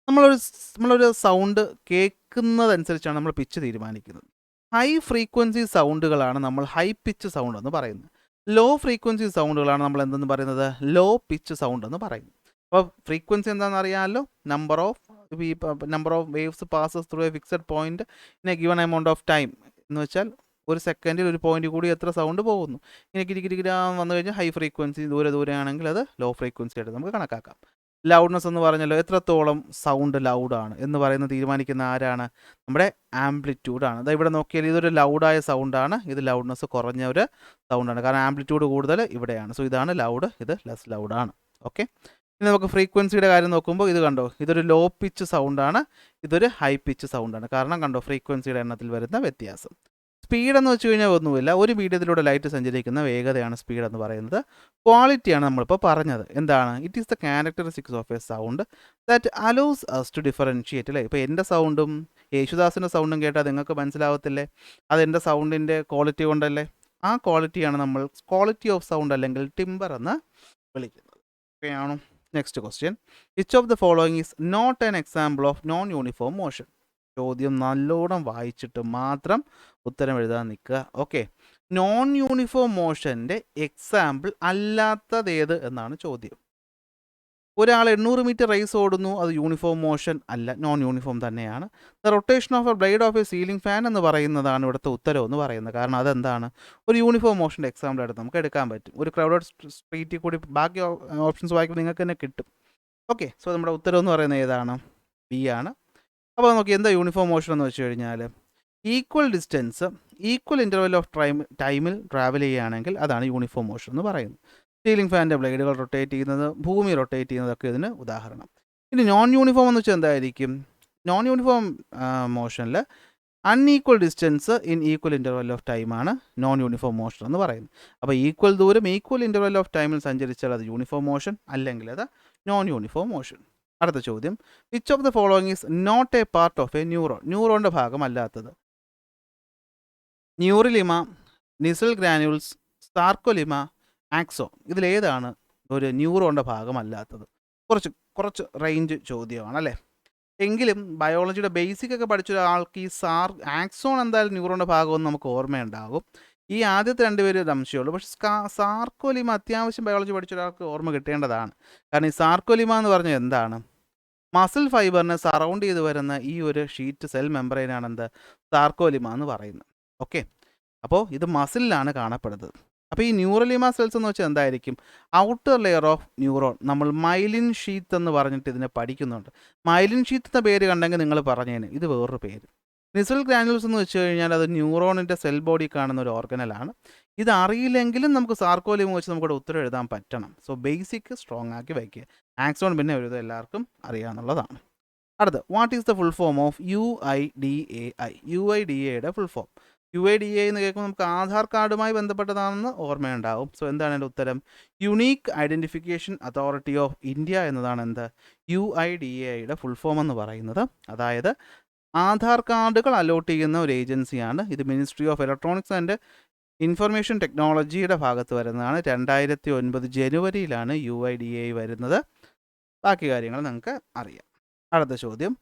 S1: നമ്മളൊരു സൗണ്ട് കേൾക്കുന്നതനുസരിച്ചാണ് നമ്മൾ പിച്ച് തീരുമാനിക്കുന്നത്. ഹൈ ഫ്രീക്വൻസി സൗണ്ടുകളാണ് നമ്മൾ ഹൈ പിച്ച് സൗണ്ട് എന്ന് പറയുന്നത്. ലോ ഫ്രീക്വൻസി സൗണ്ടുകളാണ് നമ്മൾ എന്തെന്ന് പറയുന്നത്, ലോ പിച്ച് സൗണ്ട് എന്ന് പറയുന്നത്. അപ്പോൾ ഫ്രീക്വൻസി എന്താണെന്ന് അറിയാമല്ലോ, number of waves passes through A fixed point in A given amount of time എന്ന് വെച്ചാൽ ഒരു സെക്കൻഡിൽ ഒരു പോയിന്റ് കൂടി എത്ര സൗണ്ട് പോകുന്നു. ഇങ്ങനെ കിരികിരികിരാ വന്നു കഴിഞ്ഞാൽ ഹൈ ഫ്രീക്വൻസി, ദൂരെ ആണെങ്കിൽ അത് ലോ ഫ്രീക്വൻസി ആയിട്ട് നമുക്ക് കണക്കാക്കാം. ലൗഡ്നെസ് എന്ന് പറഞ്ഞല്ലോ, എത്രത്തോളം സൗണ്ട് ലൗഡാണ് എന്ന് പറയുന്നത് തീരുമാനിക്കുന്ന ആരാണ്, നമ്മുടെ ആംപ്ലിറ്റ്യൂഡാണ്. അതായത് ഇവിടെ നോക്കിയാൽ ഇതൊരു ലൗഡായ സൗണ്ടാണ്, ഇത് ലൗഡ്നെസ് കുറഞ്ഞ ഒരു സൗണ്ടാണ്, കാരണം ആംപ്ലിറ്റ്യൂഡ് കൂടുതൽ ഇവിടെയാണ്. സോ ഇതാണ് ലൗഡ്, ഇത് ലെസ് ലൗഡാണ്. ഓക്കെ, ഇനി നമുക്ക് ഫ്രീക്വൻസിയുടെ കാര്യം നോക്കുമ്പോൾ ഇത് കണ്ടോ, ഇതൊരു ലോ പിച്ച് സൗണ്ടാണ്, ഇതൊരു ഹൈ പിച്ച് സൗണ്ടാണ്. കാരണം കണ്ടോ ഫ്രീക്വൻസിയുടെ എണ്ണത്തിൽ വരുന്ന വ്യത്യാസം. സ്പീഡ് എന്ന് വെച്ച് കഴിഞ്ഞാൽ ഒന്നുമില്ല, ഒരു മീഡിയത്തിലൂടെ ലൈറ്റ് സഞ്ചരിക്കുന്ന വേഗതയാണ് സ്പീഡ് എന്ന് പറയുന്നത്. ക്വാളിറ്റിയാണ് നമ്മളിപ്പോൾ പറഞ്ഞത്. എന്താണ്, it is the characteristics of a sound that allows us to differentiate. അല്ലേ, ഇപ്പോൾ എൻ്റെ സൗണ്ടും യേശുദാസിൻ്റെ സൗണ്ടും കേട്ടാൽ നിങ്ങൾക്ക് മനസ്സിലാവത്തില്ലേ, അതെൻ്റെ സൗണ്ടിൻ്റെ ക്വാളിറ്റി കൊണ്ടല്ലേ. ആ ക്വാളിറ്റിയാണ് നമ്മൾ ക്വാളിറ്റി ഓഫ് സൗണ്ട് അല്ലെങ്കിൽ ടിമ്പർ എന്ന് വിളിക്കുന്നത്. ഓക്കെയാണോ? Next question, which of the following is not an example of non uniform motion? ചോദ്യം നല്ലോണം വായിച്ചിട്ട് മാത്രം ഉത്തരം എഴുതാൻ നിൽക്കുക. ഓക്കെ, നോൺ യൂണിഫോം മോഷൻ്റെ എക്സാമ്പിൾ അല്ലാത്തതേത് എന്നാണ് ചോദ്യം. ഒരാൾ 800 മീറ്റർ റേസ് ഓടുന്നു, അത് യൂണിഫോം മോഷൻ അല്ല, നോൺ യൂണിഫോം തന്നെയാണ്. The rotation of a blade of a ceiling fan എന്ന് പറയുന്നതാണ് ഇവിടുത്തെ ഉത്തരം എന്ന് പറയുന്നത്. കാരണം അതെന്താണ്, ഒരു യൂണിഫോം മോഷൻ്റെ എക്സാമ്പിൾ ആയിട്ട് നമുക്ക് എടുക്കാൻ പറ്റും. ഒരു ക്രൗഡഡ് സ്ട്രീറ്റിൽ കൂടി ബാക്കി ഓപ്ഷൻസ് വായിക്കുമ്പോൾ നിങ്ങൾക്ക് തന്നെ കിട്ടും. ഓക്കെ, സോ നമ്മുടെ ഉത്തരം എന്ന് പറയുന്നത് ഏതാണ്, ബി ആണ്. അപ്പോൾ നോക്കി എന്താ യൂണിഫോം മോഷൻ എന്ന് വെച്ച് കഴിഞ്ഞാൽ equal distance equal interval of ടൈമിൽ ട്രാവൽ ചെയ്യുകയാണെങ്കിൽ അതാണ് യൂണിഫോം മോഷൻ എന്ന് പറയുന്നത്. സീലിംഗ് ഫാനിൻ്റെ ബ്ലേഡുകൾ റൊട്ടേറ്റ് ചെയ്യുന്നത്, ഭൂമി റൊട്ടേറ്റ് ചെയ്യുന്നതൊക്കെ ഇതിന് ഉദാഹരണം. ഇനി നോൺ യൂണിഫോം എന്ന് വെച്ചാൽ എന്തായിരിക്കും, നോൺ യൂണിഫോം മോഷനിൽ unequal distance in equal interval of ടൈമാണ് നോൺ യൂണിഫോം മോഷൻ എന്ന് പറയുന്നത്. അപ്പോൾ ഈക്വൽ ദൂരം ഈക്വൽ ഇൻ്റർവെൽ ഓഫ് ടൈമിൽ സഞ്ചരിച്ചാൽ അത് യൂണിഫോം മോഷൻ, അല്ലെങ്കിൽ അത് നോൺ യൂണിഫോം മോഷൻ. അടുത്ത ചോദ്യം, which of the following is not a part of a neuron? ന്യൂറോണിൻ്റെ ഭാഗമല്ലാത്തത്. Neurilemma, Nissl granules, sarcolemma, axon, ഇതിലേതാണ് ഒരു ന്യൂറോണിൻ്റെ ഭാഗമല്ലാത്തത്? കുറച്ച് റേഞ്ച് ചോദ്യമാണ് അല്ലേ. എങ്കിലും ബയോളജിയുടെ ബേസിക് ഒക്കെ പഠിച്ച ഒരാൾക്ക് ഈ ആക്സോൺ എന്തായാലും ന്യൂറോണിൻ്റെ ഭാഗമെന്ന് നമുക്ക് ഓർമ്മയുണ്ടാകും. ഈ ആദ്യത്തെ രണ്ടുപേരും ഒരു അംശമുള്ളൂ. പക്ഷേ സാർക്കോലിമ അത്യാവശ്യം ബയോളജി പഠിച്ച ഒരാൾക്ക് ഓർമ്മ കിട്ടേണ്ടതാണ്. കാരണം ഈ സാർക്കോലിമ എന്ന് പറഞ്ഞാൽ എന്താണ്, മസിൽ ഫൈബറിനെ സറൗണ്ട് ചെയ്ത് വരുന്ന ഈ ഒരു ഷീറ്റ് സെൽ മെമ്പറൈനാണ് എന്ത്, സാർക്കോലിമ എന്ന് പറയുന്നത്. ഓക്കെ, അപ്പോൾ ഇത് മസിലിലാണ് കാണപ്പെടുന്നത്. അപ്പോൾ ഈ ന്യൂറലിമ സെൽസ് എന്ന് വെച്ചാൽ എന്തായിരിക്കും, ഔട്ടർ ലെയർ ഓഫ് ന്യൂറോൺ. നമ്മൾ മൈലിൻ ഷീത്ത് എന്ന് പറഞ്ഞിട്ട് ഇതിനെ പഠിക്കുന്നുണ്ട്. മൈലിൻ ഷീത്ത് എന്ന പേര് കണ്ടെങ്കിൽ നിങ്ങൾ പറഞ്ഞേന്, ഇത് വേറൊരു പേര്. നിസൽ ഗ്രാനുൾസ് എന്ന് വെച്ച് കഴിഞ്ഞാൽ അത് ന്യൂറോണിൻ്റെ സെൽ ബോഡി കാണുന്ന ഒരു ഓർഗനലാണ്. ഇത് അറിയില്ലെങ്കിലും നമുക്ക് സാർക്കോലിമ വെച്ച് നമുക്കിവിടെ ഉത്തരം എഴുതാൻ പറ്റണം. സോ ബേസിക് സ്ട്രോങ് ആക്കി വയ്ക്കുക. ആക്സോൺ പിന്നെ ഒരു എല്ലാവർക്കും അറിയാവുന്നതാണ്. അടുത്ത, what is the full form of UIDAI? UIDAയുടെ ഫുൾ ഫോം. UIDAI എന്ന് കേൾക്കുമ്പോൾ നമുക്ക് ആധാർ കാർഡുമായി ബന്ധപ്പെട്ടതാണെന്ന് ഓർമ്മയുണ്ടാവും. സോ എന്താണ് എൻ്റെ ഉത്തരം? Unique identification authority of India എന്നതാണ് എന്ത് UIDAയുടെ ഫുൾ ഫോം എന്ന് പറയുന്നത്. അതായത് ആധാർ കാർഡുകൾ അലോട്ട് ചെയ്യുന്ന ഒരു ഏജൻസിയാണ് ഇത്. Ministry of electronics and information ടെക്നോളജിയുടെ ഭാഗത്ത് വരുന്നതാണ്. 2009 ജനുവരിയിലാണ് UIDAI വരുന്നത്. ബാക്കി കാര്യങ്ങൾ നിങ്ങൾക്ക് അറിയാം. അടുത്ത ചോദ്യം,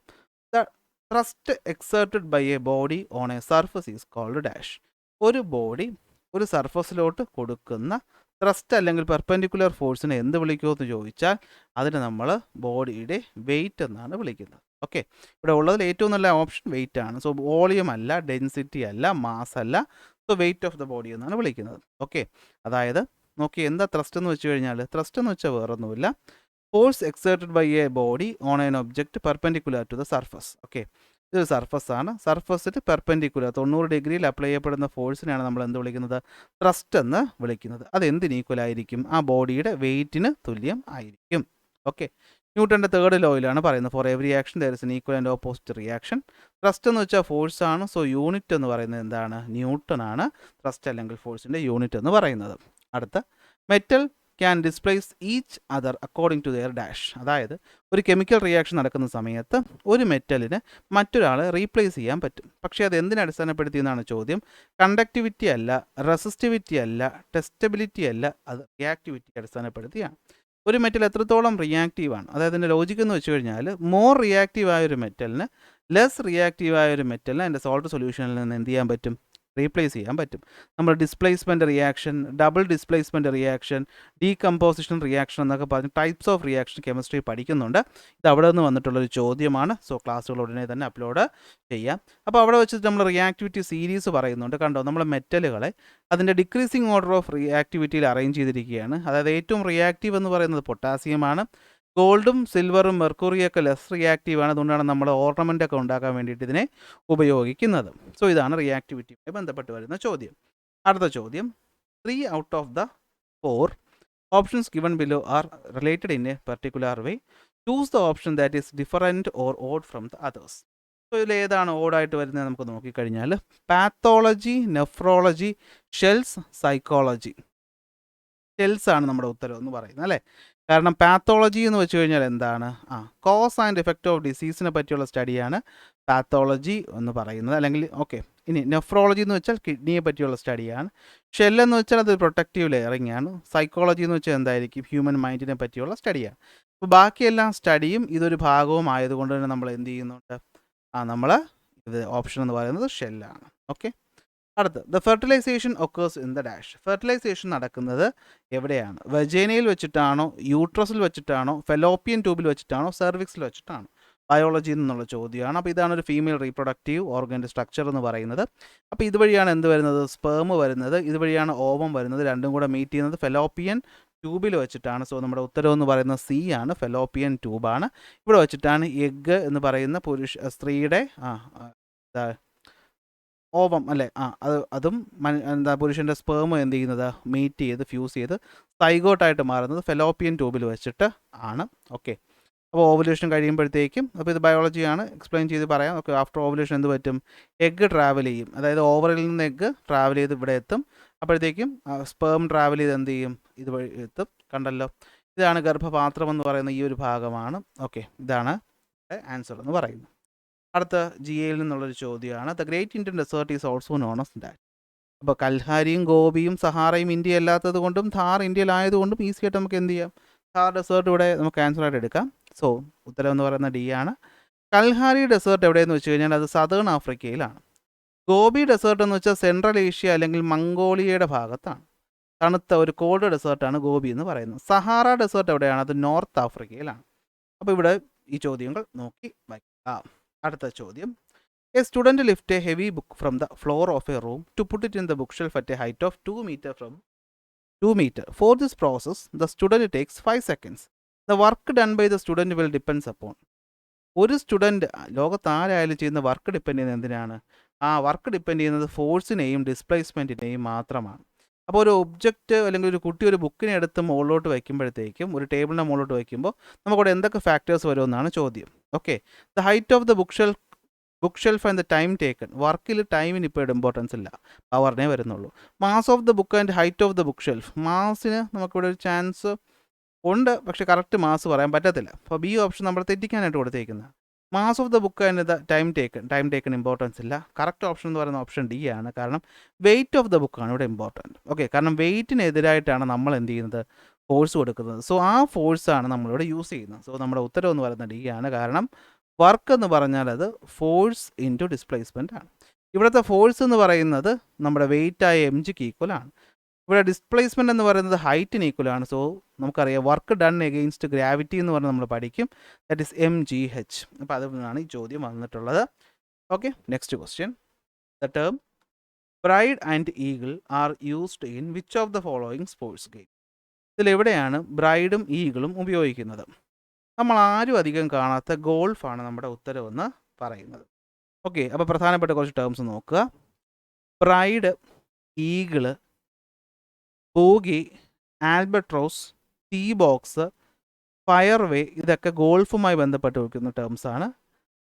S1: the thrust exerted by a body on a surface is called dash. ഒരു ബോഡി ഒരു സർഫസിലോട്ട് കൊടുക്കുന്ന ത്രസ്റ്റ് അല്ലെങ്കിൽ പെർപെൻഡിക്കുലർ ഫോഴ്സിനെ എന്ത് വിളിക്കുമെന്ന് ചോദിച്ചാൽ അതിന് നമ്മൾ ബോഡിയുടെ വെയിറ്റ് എന്നാണ് വിളിക്കുന്നത്. ഓക്കെ, ഇവിടെ ഉള്ളതിൽ ഏറ്റവും നല്ല ഓപ്ഷൻ വെയിറ്റ് ആണ്. സോ വോളിയം അല്ല, ഡെൻസിറ്റി അല്ല, മാസ് അല്ല. So weight of the body എന്നാണ് വിളിക്കുന്നത്. ഓക്കെ, അതായത് നോക്കി എന്താ ത്രസ്റ്റ് എന്ന് വെച്ച് കഴിഞ്ഞാൽ, ത്രസ്റ്റ് എന്ന് വെച്ചാൽ വേറൊന്നുമില്ല, force exerted by a body on an object perpendicular to the surface. Okay, ഇതൊരു സർഫസ് ആണ്. സർഫസിന് പെർപെൻഡിക്കുലർ 90 ഡിഗ്രിയിൽ അപ്ലൈ ചെയ്യപ്പെടുന്ന ഫോഴ്സിനെയാണ് നമ്മൾ എന്ത് വിളിക്കുന്നത്? ത്രസ്റ്റ് എന്ന് വിളിക്കുന്നത്. അത് എന്തിന് ഈക്വൽ ആയിരിക്കും? ആ ബോഡിയുടെ വെയിറ്റിന് തുല്യം ആയിരിക്കും. ഓക്കെ, ന്യൂട്ടൻ്റെ തേർഡ് ലോയിലാണ് പറയുന്നത്, for every action there is an equal and opposite reaction. Thrust എന്ന് വെച്ചാൽ ഫോഴ്സ് ആണ്. സോ യൂണിറ്റ് എന്ന് പറയുന്നത് എന്താണ്? ന്യൂട്ടൺ ആണ് ത്രസ്റ്റ് അല്ലെങ്കിൽ ഫോഴ്സിൻ്റെ യൂണിറ്റ് എന്ന് പറയുന്നത്. അടുത്ത, metal can displace each other according to their dash. അതായത് ഒരു കെമിക്കൽ റിയാക്ഷൻ നടക്കുന്ന സമയത്ത് ഒരു മെറ്റലിന് മറ്റൊരാളെ റീപ്ലേസ് ചെയ്യാൻ പറ്റും. പക്ഷേ അത് എന്തിനെ അടിസ്ഥാനപ്പെടുത്തിയെന്നാണ് ചോദ്യം. കണ്ടക്ടിവിറ്റി അല്ല, റെസിസ്റ്റിവിറ്റി അല്ല, ടെസ്റ്റബിലിറ്റി അല്ല, അത് റിയാക്ടിവിറ്റി അടിസ്ഥാനപ്പെടുത്തിയാണ്. ഒരു മെറ്റൽ എത്രത്തോളം റിയാക്റ്റീവാണ്, അതായത് അതിൻ്റെ ലോജിക്ക് എന്ന് വെച്ച് കഴിഞ്ഞാൽ മോർ റിയാക്റ്റീവായ ഒരു മെറ്റലിന് ലെസ് റിയാക്റ്റീവായ ഒരു മെറ്റലിന് അതിൻ്റെ സോൾട്ട് സൊല്യൂഷനിൽ നിന്ന് എന്ത് ചെയ്യാൻ പറ്റും? റീപ്ലേസ് ചെയ്യാൻ പറ്റും. നമ്മൾ displacement reaction, double displacement reaction, decomposition reaction എന്നൊക്കെ പറഞ്ഞ് ടൈപ്സ് ഓഫ് റിയാക്ഷൻ കെമിസ്ട്രി പഠിക്കുന്നുണ്ട്. ഇത് അവിടെ നിന്ന് വന്നിട്ടുള്ളൊരു ചോദ്യമാണ്. സോ ക്ലാസ്സുകൾ ഉടനെ തന്നെ അപ്ലോഡ് ചെയ്യാം. അപ്പോൾ അവിടെ വെച്ചിട്ട് നമ്മൾ റിയാക്ടിവിറ്റി സീരീസ് പറയുന്നുണ്ട്. കണ്ടോ, നമ്മൾ മെറ്റലുകളെ അതിൻ്റെ ഡിക്രീസിങ് ഓർഡർ ഓഫ് റിയാക്ടിവിറ്റിയിൽ അറേഞ്ച് ചെയ്തിരിക്കുകയാണ്. അതായത് ഏറ്റവും റിയാക്റ്റീവ് എന്ന് പറയുന്നത് പൊട്ടാസ്യമാണ്. ഗോൾഡും സിൽവറും മെർക്കുറിയൊക്കെ ലെസ് റിയാക്റ്റീവാണ്. അതുകൊണ്ടാണ് നമ്മൾ ഓർണമെൻ്റ് ഒക്കെ ഉണ്ടാക്കാൻ വേണ്ടിയിട്ട് ഇതിനെ ഉപയോഗിക്കുന്നത്. സോ ഇതാണ് റിയാക്ടിവിറ്റിയുമായി ബന്ധപ്പെട്ട് വരുന്ന ചോദ്യം. അടുത്ത ചോദ്യം, 3 out of the 4 options given below are related in A particular way. Choose the option that is different or odd from the others. So ഇതിൽ ഏതാണ് ഓഡായിട്ട് വരുന്നത് നമുക്ക് നോക്കിക്കഴിഞ്ഞാൽ pathology, nephrology, shells, psychology. Shells ആണ് നമ്മുടെ ഉത്തരം എന്ന് പറയുന്നത് അല്ലേ. കാരണം പാത്തോളജി എന്ന് വെച്ച് കഴിഞ്ഞാൽ എന്താണ്? കോസ് ആൻഡ് എഫക്റ്റ് ഓഫ് ഡിസീസിനെ പറ്റിയുള്ള സ്റ്റഡിയാണ് പാത്തോളജി എന്ന് പറയുന്നത്. അല്ലെങ്കിൽ ഓക്കെ, ഇനി നെഫ്രോളജി എന്ന് വെച്ചാൽ കിഡ്നിയെ പറ്റിയുള്ള സ്റ്റഡിയാണ്. ഷെല്ലെന്ന് വെച്ചാൽ അത് പ്രൊട്ടക്റ്റീവ് ലെയറിംഗ് ആണ്. സൈക്കോളജി എന്ന് വെച്ചാൽ എന്തായിരിക്കും? ഹ്യൂമൻ മൈൻഡിനെ പറ്റിയുള്ള സ്റ്റഡിയാണ്. അപ്പോൾ ബാക്കിയെല്ലാം സ്റ്റഡിയും ഇതൊരു ഭാഗവും ആയതുകൊണ്ട് തന്നെ നമ്മൾ എന്ത് ചെയ്യുന്നുണ്ട്? നമ്മൾ ഇത് ഓപ്ഷൻ എന്ന് പറയുന്നത് ഷെല്ലാണ്. ഓക്കെ, അടുത്ത്, the fertilisation occurs in the dash. Fertilisation നടക്കുന്നത് എവിടെയാണ്? വെജൈനയിൽ വെച്ചിട്ടാണോ, യൂട്രസിൽ വെച്ചിട്ടാണോ, ഫെലോപ്പിയൻ ട്യൂബിൽ വെച്ചിട്ടാണോ, സെർവിക്സിൽ വെച്ചിട്ടാണോ? ബയോളജി എന്നുള്ള ചോദ്യമാണ്. അപ്പോൾ ഇതാണ് ഒരു ഫീമെയിൽ റീപ്രൊഡക്റ്റീവ് ഓർഗൻ്റെ സ്ട്രക്ചർ എന്ന് പറയുന്നത്. അപ്പോൾ ഇതുവഴിയാണ് എന്ത് വരുന്നത്? സ്പേം വരുന്നത്. ഇതുവഴിയാണ് ഓവം വരുന്നത്. രണ്ടും കൂടെ മീറ്റ് ചെയ്യുന്നത് ഫെലോപ്പിയൻ ട്യൂബിൽ വെച്ചിട്ടാണ്. സോ നമ്മുടെ ഉത്തരം എന്ന് പറയുന്നത് സി ആണ്, ഫെലോപ്പിയൻ ട്യൂബാണ്. ഇവിടെ വെച്ചിട്ടാണ് എഗ്ഗ് എന്ന് പറയുന്ന സ്ത്രീയുടെ ഓവം അല്ലേ, അതും എന്താ പുരുഷൻ്റെ സ്പേം എന്ത് ചെയ്യുന്നത്? മീറ്റ് ചെയ്ത് ഫ്യൂസ് ചെയ്ത് സൈഗോട്ടായിട്ട് മാറുന്നത് ഫെലോപ്പിയൻ ട്യൂബിൽ വെച്ചിട്ട് ആണ്. ഓക്കെ, അപ്പോൾ ഓവുലേഷൻ കഴിയുമ്പോഴത്തേക്കും, അപ്പോൾ ഇത് ബയോളജിയാണ്, എക്സ്പ്ലെയിൻ ചെയ്ത് പറയാം. ഓക്കെ, ആഫ്റ്റർ ഓവുലേഷൻ എന്ത് പറ്റും? എഗ്ഗ് ട്രാവൽ ചെയ്യും. അതായത് ഓവറിൽ നിന്ന് എഗ്ഗ് ട്രാവൽ ചെയ്ത് ഇവിടെ എത്തും. അപ്പോഴത്തേക്കും സ്പേം ട്രാവൽ ചെയ്ത് എന്ത് ചെയ്യും? ഇതുവഴി എത്തും. കണ്ടല്ലോ, ഇതാണ് ഗർഭപാത്രം എന്ന് പറയുന്ന ഈ ഒരു ഭാഗമാണ്. ഓക്കെ, ഇതാണ് ആൻസർ എന്ന് പറയുന്നത്. അടുത്ത GAയിൽ നിന്നുള്ളൊരു ചോദ്യമാണ്, the great Indian desert is also known as dash. അപ്പോൾ കൽഹാരിയും ഗോപിയും സഹാറയും ഇന്ത്യ അല്ലാത്തത് കൊണ്ടും ഥാർ ഇന്ത്യയിലായതുകൊണ്ടും ഈസി ആയിട്ട് നമുക്ക് എന്ത് ചെയ്യാം? ഥാർ ഡെസേർട്ട് ഇവിടെ നമുക്ക് ആൻസർ ആയിട്ട് എടുക്കാം. സോ ഉത്തരം എന്ന് പറയുന്നത് D ആണ്. കൽഹാരി ഡെസേർട്ട് എവിടെയെന്ന് വെച്ച് കഴിഞ്ഞാൽ അത് സദേൺ ആഫ്രിക്കയിലാണ്. ഗോപി ഡെസേർട്ട് എന്ന് വെച്ചാൽ സെൻട്രൽ ഏഷ്യ അല്ലെങ്കിൽ മംഗോളിയയുടെ ഭാഗത്താണ്. തണുത്ത ഒരു കോൾഡ് ഡെസേർട്ടാണ് ഗോപി എന്ന് പറയുന്നത്. സഹാറ ഡെസേർട്ട് എവിടെയാണ്? അത് നോർത്ത് ആഫ്രിക്കയിലാണ്. അപ്പോൾ ഇവിടെ ഈ ചോദ്യങ്ങൾ നോക്കി വയ്ക്കാം. അടുത്ത ചോദ്യം, a student lift a heavy book from the floor of a room to put it in the book shelf at a height of 2 meter from 2 meter. For this process, the student takes 5 seconds. The work done by the student will depends upon. ഒരു student ലോകത്ത് ആരായാലും ചെയ്യുന്ന work depend ചെയ്യുന്നത് എന്തിനാണ്? Work depend ചെയ്യുന്നത് ഫോഴ്സിനെയും ഡിസ്പ്ലേസ്മെൻറ്റിനെയും മാത്രമാണ്. അപ്പോൾ ഒരു ഒബ്ജക്റ്റ് അല്ലെങ്കിൽ ഒരു കുട്ടി ഒരു ബുക്കിനെ എടുത്ത് മുകളിലോട്ട് വയ്ക്കുമ്പോഴത്തേക്കും ഒരു ടേബിളിൻ്റെ മുകളിലോട്ട് വയ്ക്കുമ്പോൾ നമുക്കവിടെ എന്തൊക്കെ ഫാക്ടേഴ്സ് വരുമെന്നാണ് ചോദ്യം. Okay, the height of the book shelf and the time taken. വർക്കിൽ ടൈമിന് ഇപ്പോൾ ഇമ്പോർട്ടൻസ് ഇല്ല, പവറിനെ വരുന്നുള്ളൂ. Mass of the book and height of the book shelf. മാസിന് നമുക്കിവിടെ ഒരു ചാൻസ് ഉണ്ട്, പക്ഷേ കറക്റ്റ് മാസ് പറയാൻ പറ്റത്തില്ല. അപ്പോൾ ബി ഓപ്ഷൻ നമ്മൾ തെറ്റിക്കാനായിട്ട് കൊടുത്തേക്കുന്നത്. Mass of the book and the time taken importance ഇല്ല. കറക്റ്റ് ഓപ്ഷൻ എന്ന് പറയുന്ന ഓപ്ഷൻ ഡി ആണ്. കാരണം വെയിറ്റ് ഓഫ് ദ ബുക്കാണ് ഇവിടെ ഇമ്പോർട്ടൻറ്റ്. ഓക്കെ, കാരണം വെയിറ്റിനെതിരായിട്ടാണ് നമ്മൾ എന്ത് ചെയ്യുന്നത്, ഫോഴ്സ് കൊടുക്കുന്നത്. സോ ആ ഫോഴ്സാണ് നമ്മളിവിടെ യൂസ് ചെയ്യുന്നത്. സോ നമ്മുടെ ഉത്തരം എന്ന് പറയുന്നത് ഡി ആണ്. കാരണം വർക്ക് എന്ന് പറഞ്ഞാൽ അത് ഫോഴ്സ് ഇൻറ്റു ഡിസ്പ്ലേസ്മെൻ്റ് ആണ്. ഇവിടുത്തെ ഫോഴ്സ് എന്ന് പറയുന്നത് നമ്മുടെ വെയിറ്റായ എം ജിക്ക് ഈക്വൽ ആണ്. ഇവിടെ ഡിസ്പ്ലേസ്മെൻറ്റ് എന്ന് പറയുന്നത് ഹൈറ്റിന് ഈക്വൽ ആണ്. സോ നമുക്കറിയാം വർക്ക് ഡൺ എഗെയിൻസ്റ്റ് ഗ്രാവിറ്റി എന്ന് പറഞ്ഞാൽ നമ്മൾ പഠിക്കും, ദാറ്റ് ഈസ് mgh. അപ്പോൾ അതിൽ നിന്നാണ് ഈ ചോദ്യം വന്നിട്ടുള്ളത്. Okay, next question. The term bride and eagle are used in which of the following sports game. ഇതിലെവിടെയാണ് ബ്രൈഡും ഈഗിളും ഉപയോഗിക്കുന്നത്? നമ്മൾ ആരും അധികം കാണാത്ത ഗോൾഫാണ് നമ്മുടെ ഉത്തരവെന്ന് പറയുന്നത്. ഓക്കെ, അപ്പോൾ പ്രധാനപ്പെട്ട കുറച്ച് ടേംസ് നോക്കുക. Bride, eagle, bogey, albatross, tee box, fairway, ഇതൊക്കെ ഗോൾഫുമായി ബന്ധപ്പെട്ട് വയ്ക്കുന്ന ടേംസാണ്.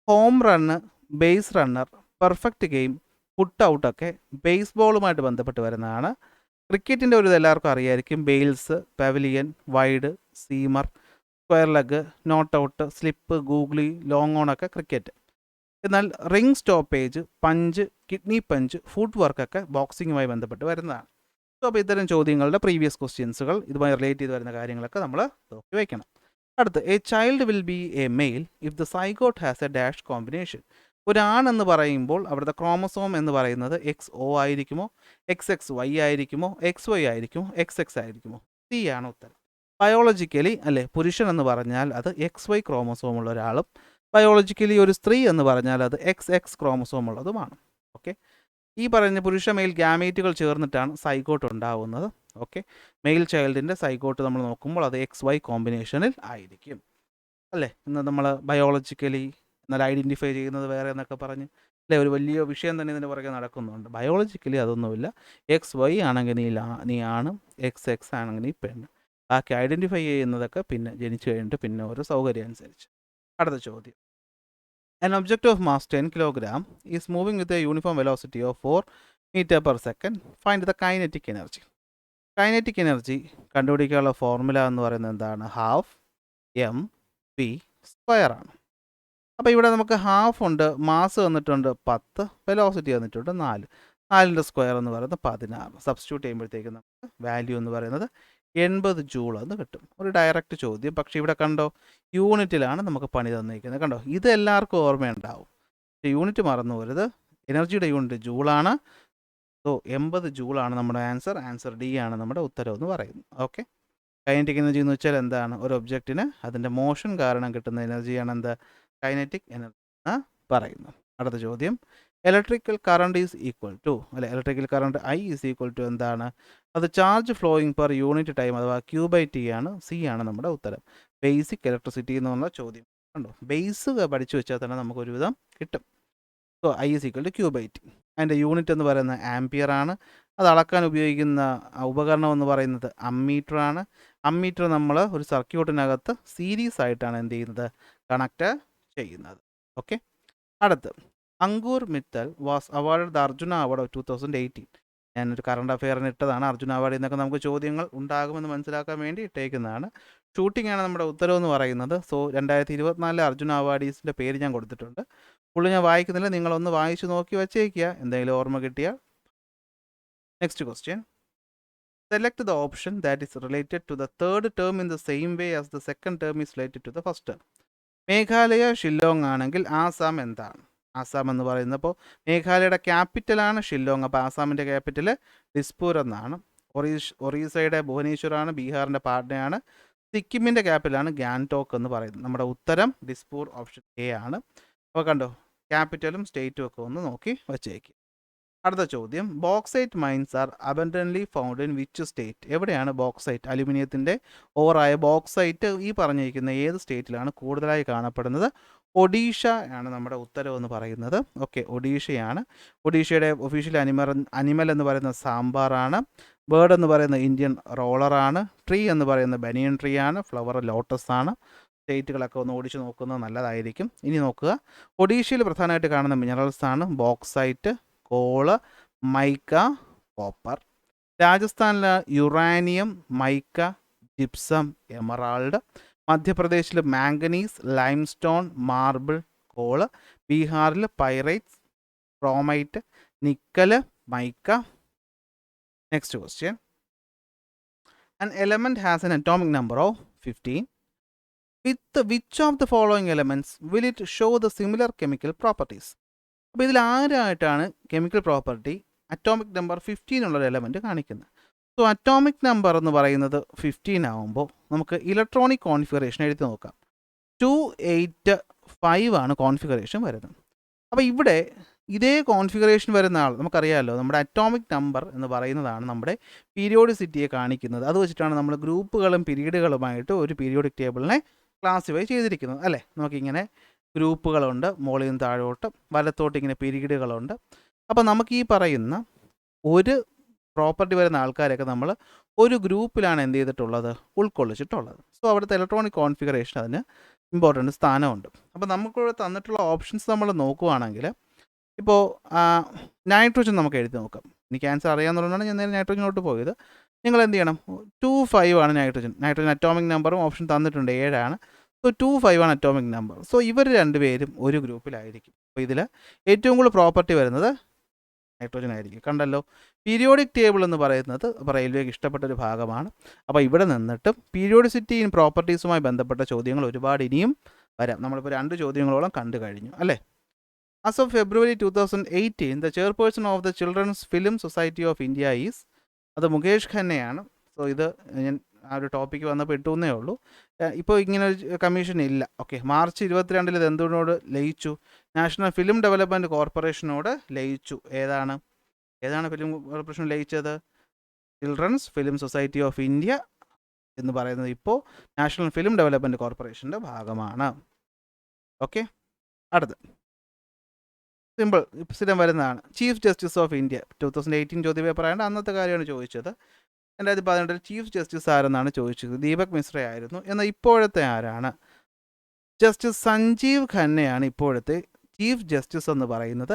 S1: Home run, base runner, perfect game, put ഔട്ടൊക്കെ ബേസ്ബോളുമായിട്ട് ബന്ധപ്പെട്ട് വരുന്നതാണ്. ക്രിക്കറ്റിൻ്റെ ഒരു ഇത് എല്ലാവർക്കും അറിയായിരിക്കും. Bails, pavilion, wide, seamer, square leg, not out, slip, googly, long on ഒക്കെ ക്രിക്കറ്റ്. എന്നാൽ ring stoppage, punch, kidney punch, foot വർക്കൊക്കെ ബോക്സിങ്ങുമായി ബന്ധപ്പെട്ട് വരുന്നതാണ്. സോ അപ്പോൾ ഇത്തരം ചോദ്യങ്ങളുടെ പ്രീവിയസ് ക്വസ്റ്റ്യൻസുകൾ ഇതുമായി റിലേറ്റ് ചെയ്ത് വരുന്ന കാര്യങ്ങളൊക്കെ നമ്മൾ നോക്കി വയ്ക്കണം. അടുത്ത്, a child will be a male if the zygote has a dash combination. ഒരാണെന്ന് പറയുമ്പോൾ അവിടുത്തെ ക്രോമസോം എന്ന് പറയുന്നത് XO ആയിരിക്കുമോ, XXY ആയിരിക്കുമോ, XY ആയിരിക്കുമോ, XX ആയിരിക്കുമോ? സി ആണ് ഉത്തരം. ബയോളജിക്കലി അല്ലേ, പുരുഷൻ എന്ന് പറഞ്ഞാൽ അത് XY ക്രോമസോം ഉള്ള ഒരാളും ബയോളജിക്കലി ഒരു സ്ത്രീ എന്ന് പറഞ്ഞാൽ അത് XX ക്രോമസോം ഉള്ളതുമാണ്. ഓക്കെ, ഈ പറഞ്ഞ പുരുഷ മെയിൽ ഗ്യാമേറ്റുകൾ ചേർന്നിട്ടാണ് സൈഗോട്ട് ഉണ്ടാവുന്നത്. ഓക്കെ, മെയിൽ ചൈൽഡിൻ്റെ സൈഗോട്ട് നമ്മൾ നോക്കുമ്പോൾ അത് XY കോമ്പിനേഷനിൽ ആയിരിക്കും അല്ലേ. ഇന്ന് നമ്മൾ ബയോളജിക്കലി എന്നാൽ ഐഡൻറ്റിഫൈ ചെയ്യുന്നത് വേറെ എന്നൊക്കെ പറഞ്ഞ് അല്ലേ, ഒരു വലിയ വിഷയം തന്നെ ഇതിന് പുറകെ നടക്കുന്നുണ്ട്. ബയോളജിക്കലി അതൊന്നുമില്ല. XY ആണെങ്കിൽ നീ ആണ്, XX ആണെങ്കിൽ നീ പെണ്ണ്. ബാക്കി ഐഡൻറ്റിഫൈ ചെയ്യുന്നതൊക്കെ പിന്നെ ജനിച്ചു കഴിഞ്ഞിട്ട് പിന്നെ ഓരോ സൗകര്യം അനുസരിച്ച്. അടുത്ത ചോദ്യം. An object of mass 10 kg is moving with a uniform velocity of 4 meter per second. Find the kinetic energy. Kinetic energy കണ്ടുപിടിക്കാനുള്ള ഫോർമുല എന്ന് പറയുന്നത് എന്താണ്? ഹാഫ് mv സ്ക്വയർ ആണ്. അപ്പോൾ ഇവിടെ നമുക്ക് ഹാഫ് ഉണ്ട്, മാസ് തന്നിട്ടുണ്ട് 10, വെലോസിറ്റി തന്നിട്ടുണ്ട് 4. 4ൻ്റെ സ്ക്വയർ എന്ന് പറയുന്നത് 16. സബ്സ്റ്റിറ്റ്യൂട്ട് ചെയ്യുമ്പോഴത്തേക്കും നമുക്ക് വാല്യൂ എന്ന് പറയുന്നത് 80 ജൂൾ എന്ന് കിട്ടും. ഒരു ഡയറക്റ്റ് ചോദ്യം, പക്ഷേ ഇവിടെ കണ്ടോ യൂണിറ്റിലാണ് നമുക്ക് പണി തന്നിരിക്കുന്നത്. കണ്ടോ, ഇത് എല്ലാവർക്കും ഓർമ്മയുണ്ടാവും. യൂണിറ്റ് മറന്നു പോരുത്. എനർജിയുടെ യൂണിറ്റ് ജൂളാണ്. സോ 80 ജൂളാണ് നമ്മുടെ ആൻസർ ഡി ആണ് നമ്മുടെ ഉത്തരം എന്ന് പറയുന്നത്. ഓക്കെ, കൈനറ്റിക് എനർജി എന്ന് വെച്ചാൽ എന്താണ്? ഒരു ഒബ്ജക്റ്റിന് അതിൻ്റെ മോഷൻ കാരണം കിട്ടുന്ന എനർജിയാണ് എന്ത്? കൈനറ്റിക് എനർജി എന്ന് പറയുന്നത്. അടുത്ത ചോദ്യം. Electrical current is equal to അല്ലെ, electrical current I is equal to എന്താണ്? അത് charge flowing per unit time അഥവാ Q/T ആണ്. സി ആണ് നമ്മുടെ ഉത്തരം. ബേസിക് ഇലക്ട്രിസിറ്റി എന്നുള്ള ചോദ്യം കണ്ടോ, ബേസ് പഠിച്ചു വെച്ചാൽ തന്നെ നമുക്ക് ഒരുവിധം കിട്ടും. So I is equal to Q/T. അതിൻ്റെ യൂണിറ്റ് എന്ന് പറയുന്നത് ആംപിയർ ആണ്. അത് അളക്കാൻ ഉപയോഗിക്കുന്ന ഉപകരണം എന്ന് പറയുന്നത് അമ്മീറ്റർ ആണ്. അമ്മീറ്റർ നമ്മൾ ഒരു സർക്യൂട്ടിനകത്ത് സീരീസ് ആയിട്ടാണ് എന്ത് ചെയ്യുന്നത്, കണക്ട് ചെയ്യുന്നത്. ഓക്കെ, അടുത്ത്. Ankur Mittal was award the Arjuna award of 2018. ഞാനൊരു കറണ്ട് അഫെയറിന് ഇട്ടതാണ്. അർജുന അവാർഡ് എന്നൊക്കെ നമുക്ക് ചോദ്യങ്ങൾ ഉണ്ടാകുമെന്ന് മനസ്സിലാക്കാൻ വേണ്ടി ഇട്ടേക്കുന്നതാണ്. ഷൂട്ടിംഗ് ആണ് നമ്മുടെ ഉത്തരവെന്ന് പറയുന്നത്. സോ 2024 അർജുന അവാർഡീസിൻ്റെ പേര് ഞാൻ കൊടുത്തിട്ടുണ്ട്. ഫുള്ള് ഞാൻ വായിക്കുന്നില്ല, നിങ്ങളൊന്ന് വായിച്ച് നോക്കി വച്ചേക്കുക, എന്തെങ്കിലും ഓർമ്മ കിട്ടിയാൽ. Next question. Select the option that is related to the third term in the same way as the second term is related to the first term. Meghalaya Shillong ആണെങ്കിൽ ആസാം എന്താണ്? ആസാം എന്ന് പറയുന്നപ്പോൾ മേഘാലയയുടെ ക്യാപിറ്റലാണ് ഷില്ലോങ്. അപ്പോൾ ആസാമിൻ്റെ ക്യാപിറ്റൽ ഡിസ്പൂർ എന്നാണ്. ഒറീസയുടെ ഭുവനേശ്വറാണ്, ബീഹാറിൻ്റെ പാട്നയാണ്. സിക്കിമിൻ്റെ ക്യാപിറ്റലാണ് ഗാൻടോക്ക് എന്ന് പറയുന്നത്. നമ്മുടെ ഉത്തരം ഡിസ്പൂർ, ഓപ്ഷൻ എ ആണ്. അപ്പോൾ കണ്ടോ, ക്യാപിറ്റലും സ്റ്റേറ്റും ഒക്കെ ഒന്ന് നോക്കി വച്ചേക്കും. അടുത്ത ചോദ്യം, bauxite mines are abundantly found in which state? എവിടെയാണ് ബോക്സൈറ്റ്, അലുമിനിയത്തിൻ്റെ ഓറായ ബോക്സൈറ്റ് ഈ പറഞ്ഞിരിക്കുന്ന ഏത് സ്റ്റേറ്റിലാണ് കൂടുതലായി കാണപ്പെടുന്നത്? ഒഡീഷ ആണ് നമ്മുടെ ഉത്തരം എന്ന് പറയുന്നത്. ഓക്കെ, ഒഡീഷയാണ്. ഒഡീഷയുടെ ഒഫീഷ്യൽ അനിമൽ എന്ന് പറയുന്നത് സാമ്പാറാണ്. ബേർഡ് എന്ന് പറയുന്നത് ഇന്ത്യൻ റോളറാണ്. ട്രീ എന്ന് പറയുന്നത് ബനിയൻ ട്രീ ആണ്. ഫ്ലവർ ലോട്ടസ് ആണ്. സ്റ്റേറ്റുകളൊക്കെ ഒന്ന് ഓടിച്ച് നോക്കുന്നത് നല്ലതായിരിക്കും. ഇനി നോക്കുക, ഒഡീഷയിൽ പ്രധാനമായിട്ട് കാണുന്ന മിനറൽസ് ആണ് ബോക്സൈറ്റ്, കോള്, മൈക്ക, കോപ്പർ. രാജസ്ഥാനിൽ യുറാനിയം, മൈക്ക, ജിപ്സം, എമറാൾഡ്. മധ്യപ്രദേശിൽ മാംഗനീസ്, ലൈംസ്റ്റോൺ, മാർബിൾ, കോള്. ബീഹാറിൽ പൈറൈറ്റ്സ്, ക്രോമൈറ്റ്, നിക്കല്, mica. Next question, an element has an atomic number of 15. With which of the following elements will it show the similar chemical properties? അപ്പോൾ ഇതിൽ ആരായിട്ടാണ് chemical property atomic number 15 ഉള്ളൊരു element കാണിക്കുന്നത്? So atomic number എന്ന് പറയുന്നത് 15 ആകുമ്പോൾ നമുക്ക് electronic configuration എഴുതി നോക്കാം. 285 ആണ് കോൺഫിഗറേഷൻ വരുന്നത്. അപ്പോൾ ഇവിടെ ഇതേ കോൺഫിഗറേഷൻ വരുന്ന ആൾ നമുക്കറിയാമല്ലോ, നമ്മുടെ അറ്റോമിക് നമ്പർ എന്ന് പറയുന്നതാണ് നമ്മുടെ പീരിയോഡിസിറ്റിയെ കാണിക്കുന്നത്. അത് വെച്ചിട്ടാണ് നമ്മൾ ഗ്രൂപ്പുകളും പീരീഡുകളുമായിട്ട് ഒരു പീരിയോഡിക് ടേബിളിനെ ക്ലാസിഫൈ ചെയ്തിരിക്കുന്നത് അല്ലേ. നമുക്കിങ്ങനെ ഗ്രൂപ്പുകളുണ്ട്, മുകളിൽ നിന്ന് താഴോട്ട്, വലത്തോട്ട് ഇങ്ങനെ പീരീഡുകളുണ്ട്. അപ്പോൾ നമുക്ക് ഈ പറയുന്ന ഒരു പ്രോപ്പർട്ടി വരുന്ന ആൾക്കാരെയൊക്കെ നമ്മൾ ഒരു ഗ്രൂപ്പിലാണ് എന്ത് ചെയ്തിട്ടുള്ളത്, ഉൾക്കൊള്ളിച്ചിട്ടുള്ളത്. സോ അവിടുത്തെ ഇലക്ട്രോണിക് കോൺഫിഗറേഷൻ അതിന് ഇമ്പോർട്ടൻറ്റ് സ്ഥാനമുണ്ട്. അപ്പോൾ നമുക്കിവിടെ തന്നിട്ടുള്ള ഓപ്ഷൻസ് നമ്മൾ നോക്കുകയാണെങ്കിൽ, ഇപ്പോൾ നൈട്രോജൻ നമുക്ക് എഴുതി നോക്കാം. എനിക്ക് ആൻസർ അറിയാമെന്നുള്ളതാണ് ഞാൻ നേരെ നൈട്രോജനോട്ട് പോയത്. നിങ്ങൾ എന്ത് ചെയ്യണം, 25 ആണ് നൈട്രോജൻ അറ്റോമിക് നമ്പറും ഓപ്ഷൻ തന്നിട്ടുണ്ട് 7 ആണ്. സോ 25 ആണ് അറ്റോമിക് നമ്പർ. സോ ഇവർ രണ്ടുപേരും ഒരു ഗ്രൂപ്പിലായിരിക്കും. അപ്പോൾ ഇതിൽ ഏറ്റവും കൂടുതൽ പ്രോപ്പർട്ടി വരുന്നത് നൈട്രോജൻ ആയിരിക്കും. കണ്ടല്ലോ, പീരിയോഡിക് ടേബിൾ എന്ന് പറയുന്നത് അപ്പോൾ റെയിൽവേക്ക് ഇഷ്ടപ്പെട്ടൊരു ഭാഗമാണ്. അപ്പോൾ ഇവിടെ നിന്നിട്ടും പീരിയോഡിസിറ്റി ഇൻ പ്രോപ്പർട്ടീസുമായി ബന്ധപ്പെട്ട ചോദ്യങ്ങൾ ഒരുപാട് ഇനിയും വരാം. നമ്മളിപ്പോൾ 2 ചോദ്യങ്ങളോളം കണ്ടു കഴിഞ്ഞു അല്ലേ. As of February 2018, the chairperson of the Children's Film Society of India is, അത് മുകേഷ് ഖന്നയാണ്. സോ ഇത് ഞാൻ ആ ഒരു ടോപ്പിക്ക് വന്നപ്പോൾ ഇട്ടുന്നേ ഉള്ളൂ. ഇപ്പോൾ ഇങ്ങനെ ഒരു കമ്മീഷൻ ഇല്ല. ഓക്കെ, മാർച്ച് 22 ഇത് എന്തിനോട് ലയിച്ചു? നാഷണൽ ഫിലിം ഡെവലപ്മെൻറ്റ് കോർപ്പറേഷനോട് ലയിച്ചു. ഏതാണ് ഫിലിം കോർപ്പറേഷൻ ലയിച്ചത്? Children's film society of India എന്ന് പറയുന്നത് ഇപ്പോൾ നാഷണൽ ഫിലിം ഡെവലപ്മെൻറ്റ് കോർപ്പറേഷൻ്റെ ഭാഗമാണ്. ഓക്കെ, അടുത്ത് സിമ്പിൾ സ്ഥിരം വരുന്നതാണ്. ചീഫ് ജസ്റ്റിസ് ഓഫ് ഇന്ത്യ 2018 ചോദ്യപേപ്പറായതുകൊണ്ട് അന്നത്തെ കാര്യമാണ് ചോദിച്ചത്. 2018 ചീഫ് ജസ്റ്റിസ് ആരെന്നാണ് ചോദിച്ചത്? ദീപക് മിശ്ര ആയിരുന്നു. എന്നാൽ ഇപ്പോഴത്തെ ആരാണ്? ജസ്റ്റിസ് സഞ്ജീവ് ഖന്നയാണ് ഇപ്പോഴത്തെ ചീഫ് ജസ്റ്റിസ് എന്ന് പറയുന്നത്.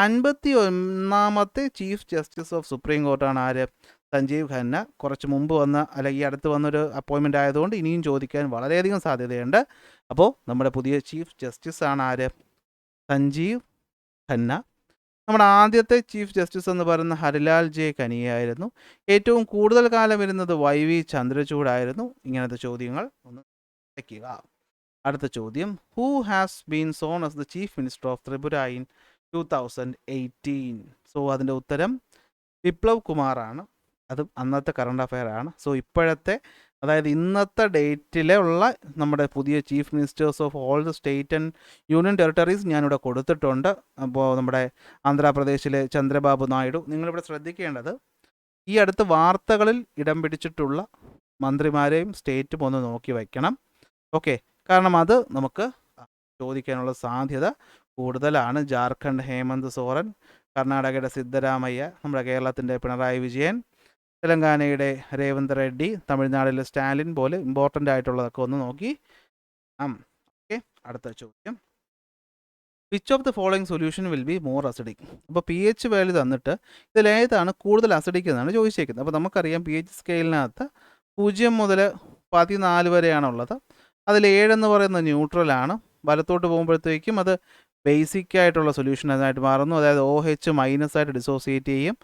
S1: 51ാമത്തെ ചീഫ് ജസ്റ്റിസ് ഓഫ് സുപ്രീം കോർട്ടാണ് ആര്? സഞ്ജീവ് ഖന്ന. കുറച്ച് മുമ്പ് വന്ന അല്ലെങ്കിൽ ഈ അടുത്ത് വന്നൊരു അപ്പോയിൻമെൻ്റ് ആയതുകൊണ്ട് ഇനിയും ചോദിക്കാൻ വളരെയധികം സാധ്യതയുണ്ട്. അപ്പോൾ നമ്മുടെ പുതിയ ചീഫ് ജസ്റ്റിസ് ആണ് ആര്? സഞ്ജീവ് ഖന്ന. നമ്മുടെ ആദ്യത്തെ ചീഫ് ജസ്റ്റിസ് എന്ന് പറയുന്ന ഹരിലാൽ ജെ കനിയായിരുന്നു. ഏറ്റവും കൂടുതൽ കാലം ഇരുന്നത് YV ചന്ദ്രചൂഡായിരുന്നു. ഇങ്ങനത്തെ ചോദ്യങ്ങൾ ഒന്ന് വയ്ക്കുക. അടുത്ത ചോദ്യം, who has been zone as the chief minister of Tripura in 2018? So അതിൻ്റെ ഉത്തരം വിപ്ലവ് കുമാറാണ്. അത് അന്നത്തെ കറണ്ട് അഫെയർ ആണ്. സോ ഇപ്പോഴത്തെ, അതായത് ഇന്നത്തെ ഡേറ്റിലുള്ള നമ്മുടെ പുതിയ chief ministers of all the state and union territories ഞാനിവിടെ കൊടുത്തിട്ടുണ്ട്. അപ്പോൾ നമ്മുടെ ആന്ധ്രാപ്രദേശിലെ ചന്ദ്രബാബു നായിഡു. നിങ്ങളിവിടെ ശ്രദ്ധിക്കേണ്ടത്, ഈ അടുത്ത വാർത്തകളിൽ ഇടം പിടിച്ചിട്ടുള്ള മന്ത്രിമാരെയും സ്റ്റേറ്റും ഒന്ന് നോക്കി വയ്ക്കണം. ഓക്കെ, കാരണം അത് നമുക്ക് ചോദിക്കാനുള്ള സാധ്യത കൂടുതലാണ്. ജാർഖണ്ഡ് ഹേമന്ത് സോറൻ, കർണാടകയുടെ സിദ്ധരാമയ്യ, നമ്മുടെ കേരളത്തിൻ്റെ പിണറായി വിജയൻ, തെലങ്കാനയുടെ രേവന്ത് റെഡ്ഡി, തമിഴ്നാട്ടിലെ സ്റ്റാലിൻ പോലെ ഇമ്പോർട്ടൻ്റ് ആയിട്ടുള്ളതൊക്കെ ഒന്ന് നോക്കി. ഓക്കെ, അടുത്ത ചോദ്യം, which of the following solution will be more acidic? അപ്പോൾ pH വാല്യൂ തന്നിട്ട് ഇതിലേതാണ് കൂടുതൽ അസിഡിക് എന്നാണ് ചോദിച്ചേക്കുന്നത്. അപ്പോൾ നമുക്കറിയാം pH സ്കെയിലിനകത്ത് 0 മുതൽ 14 വരെയാണുള്ളത്. അതിൽ 7 എന്ന് പറയുന്നത് ന്യൂട്രലാണ്. വലത്തോട്ട് പോകുമ്പോഴത്തേക്കും അത് ബേസിക് ആയിട്ടുള്ള സൊല്യൂഷൻ ആയിട്ട് മാറുന്നു. അതായത് OH മൈനസ് ആയിട്ട് ഡിസോസിയേറ്റ് ചെയ്യും.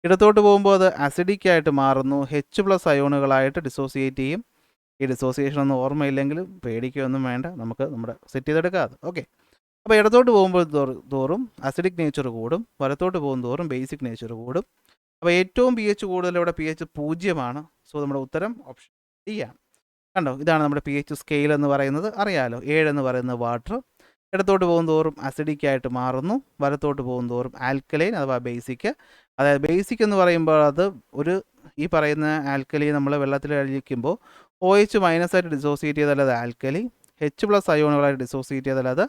S1: ഇടത്തോട്ട് പോകുമ്പോൾ അത് അസിഡിക് ആയിട്ട് മാറുന്നു. H+ അയോണുകളായിട്ട് ഡിസോസിയേറ്റ് ചെയ്യും. ഈ ഡിസോസിയേഷൻ ഒന്നും ഓർമ്മയില്ലെങ്കിലും പേടിക്കുകയൊന്നും വേണ്ട, നമുക്ക് നമ്മുടെ സെറ്റ് ചെയ്തെടുക്കാം. ഓക്കെ, അപ്പോൾ ഇടത്തോട്ട് പോകുമ്പോൾ തോറും അസിഡിക് നേച്ചർ കൂടും, വലത്തോട്ട് പോകും തോറും ബേസിക് നേച്ചർ കൂടും. അപ്പോൾ ഏറ്റവും pH കൂടുതൽ ഇവിടെ pH 0 ആണ്. സോ നമ്മുടെ ഉത്തരം ഓപ്ഷൻ D ആണ്. കണ്ടോ, ഇതാണ് നമ്മുടെ pH സ്കെയിൽ എന്ന് പറയുന്നത്. അറിയാമല്ലോ, 7 എന്ന് പറയുന്നത് വാട്ടർ, ഇടത്തോട്ട് പോകുന്തോറും അസിഡിക് ആയിട്ട് മാറുന്നു, വലത്തോട്ട് പോകുന്തോറും ആൽക്കലൈൻ അഥവാ ബേസിക്. അതായത് ബേസിക് എന്ന് പറയുമ്പോൾ അത് ഒരു ഈ പറയുന്ന ആൽക്കലി നമ്മൾ വെള്ളത്തിൽ കഴിക്കുമ്പോൾ OH മൈനസായിട്ട് ഡിസോസിയേറ്റ് ചെയ്താൽ അത് ആൽക്കലി, H+ അയോണുകളായിട്ട് ഡിസോസിയേറ്റ് ചെയ്താൽ അത്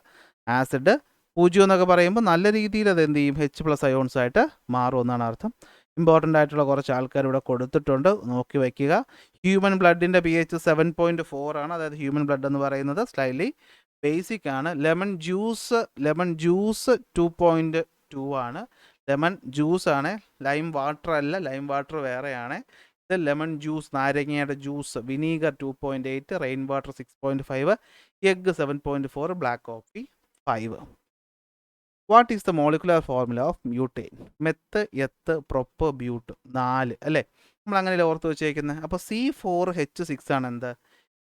S1: ആസിഡ്. 0 എന്നൊക്കെ പറയുമ്പോൾ നല്ല രീതിയിൽ അത് എന്ത് ചെയ്യും, H+ അയോൺസ് ആയിട്ട് മാറും എന്നാണ് അർത്ഥം. ഇമ്പോർട്ടൻ്റ് ആയിട്ടുള്ള കുറച്ച് ആൾക്കാർ ഇവിടെ കൊടുത്തിട്ടുണ്ട്, നോക്കി വയ്ക്കുക. ഹ്യൂമൻ ബ്ലഡിൻ്റെ pH 7.4 ആണ്. അതായത് ഹ്യൂമൻ ബ്ലഡ് എന്ന് പറയുന്നത് സ്ലൈറ്റ്ലി ബേസിക് ആണ്. ലെമൺ ജ്യൂസ് 2.2 ആണ്. ലെമൺ ജ്യൂസ് ആണ്, ലൈം വാട്ടർ അല്ല. ലൈം വാട്ടർ വേറെയാണ്. ഇത് ലെമൺ ജ്യൂസ്, നാരങ്ങയുടെ ജ്യൂസ്. Vinegar 2.8, rain water 6.5, egg 7.4, black coffee 5. What is the molecular formula of butane? Meth, eth, prop, but 4 അല്ലേ? നമ്മൾ അങ്ങനെയല്ലേ ഓർത്ത് വെച്ചേക്കുന്നത്. അപ്പോൾ C4H6 ആണ് എന്ത്,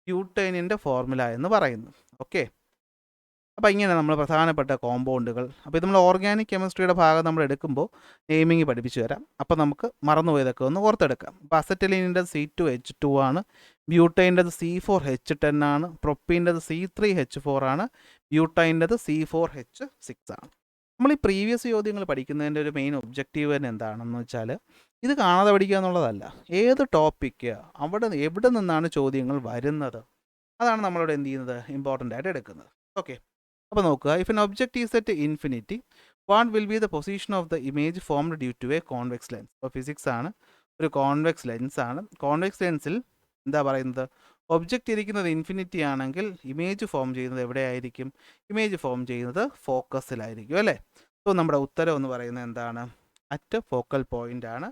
S1: ബ്യൂട്ടൈനിൻ്റെ ഫോർമുല എന്ന് പറയുന്നത്. ഓക്കെ, അപ്പോൾ ഇങ്ങനെ നമ്മൾ പ്രധാനപ്പെട്ട കോമ്പൗണ്ടുകൾ. അപ്പോൾ ഇത് നമ്മൾ ഓർഗാനിക് കെമിസ്ട്രിയുടെ ഭാഗം നമ്മൾ എടുക്കുമ്പോൾ നെയിമിങ് പഠിപ്പിച്ചു തരാം. അപ്പോൾ നമുക്ക് മറന്നുപോയതൊക്കെ ഒന്ന് ഓർത്തെടുക്കാം. അപ്പോൾ അസറ്റലീനിൻ്റെ C2H2 ആണ്, ബ്യൂട്ടൈൻ്റെത് C4H10 ആണ്, പ്രൊപ്പീൻ്റെത് C3H4 ആണ്, ബ്യൂട്ടൈൻ്റെത് C4H6 ആണ്. നമ്മൾ ഈ പ്രീവിയസ് ചോദ്യങ്ങൾ പഠിക്കുന്നതിൻ്റെ ഒരു മെയിൻ ഒബ്ജക്റ്റീവ് തന്നെ എന്താണെന്ന് വെച്ചാൽ ഇത് കാണാതെ പഠിക്കുക എന്നുള്ളതല്ല. ഏത് ടോപ്പിക്ക് എവിടെ നിന്നാണ് ചോദ്യങ്ങൾ വരുന്നത്, അതാണ് നമ്മളിവിടെ എന്ത് ചെയ്യുന്നത്, ഇമ്പോർട്ടൻ്റ് ആയിട്ട് എടുക്കുന്നത്. ഓക്കെ, അപ്പോൾ നോക്കുക. If an object is at infinity, what will be the position of the image formed due to a convex lens. അപ്പോൾ ഫിസിക്സ് ആണ്, ഒരു കോൺവെക്സ് ലെൻസ് ആണ്. കോൺവെക്സ് ലെൻസിൽ എന്താ പറയുന്നത്, ഒബ്ജക്റ്റ് ഇരിക്കുന്നത് ഇൻഫിനിറ്റി ആണെങ്കിൽ ഇമേജ് ഫോം ചെയ്യുന്നത് എവിടെയായിരിക്കും, ഇമേജ് ഫോം ചെയ്യുന്നത് ഫോക്കസിലായിരിക്കും അല്ലേ. സോ നമ്മുടെ ഉത്തരം എന്ന് പറയുന്നത് എന്താണ്, അറ്റ് ഫോക്കൽ പോയിൻ്റ് ആണ്.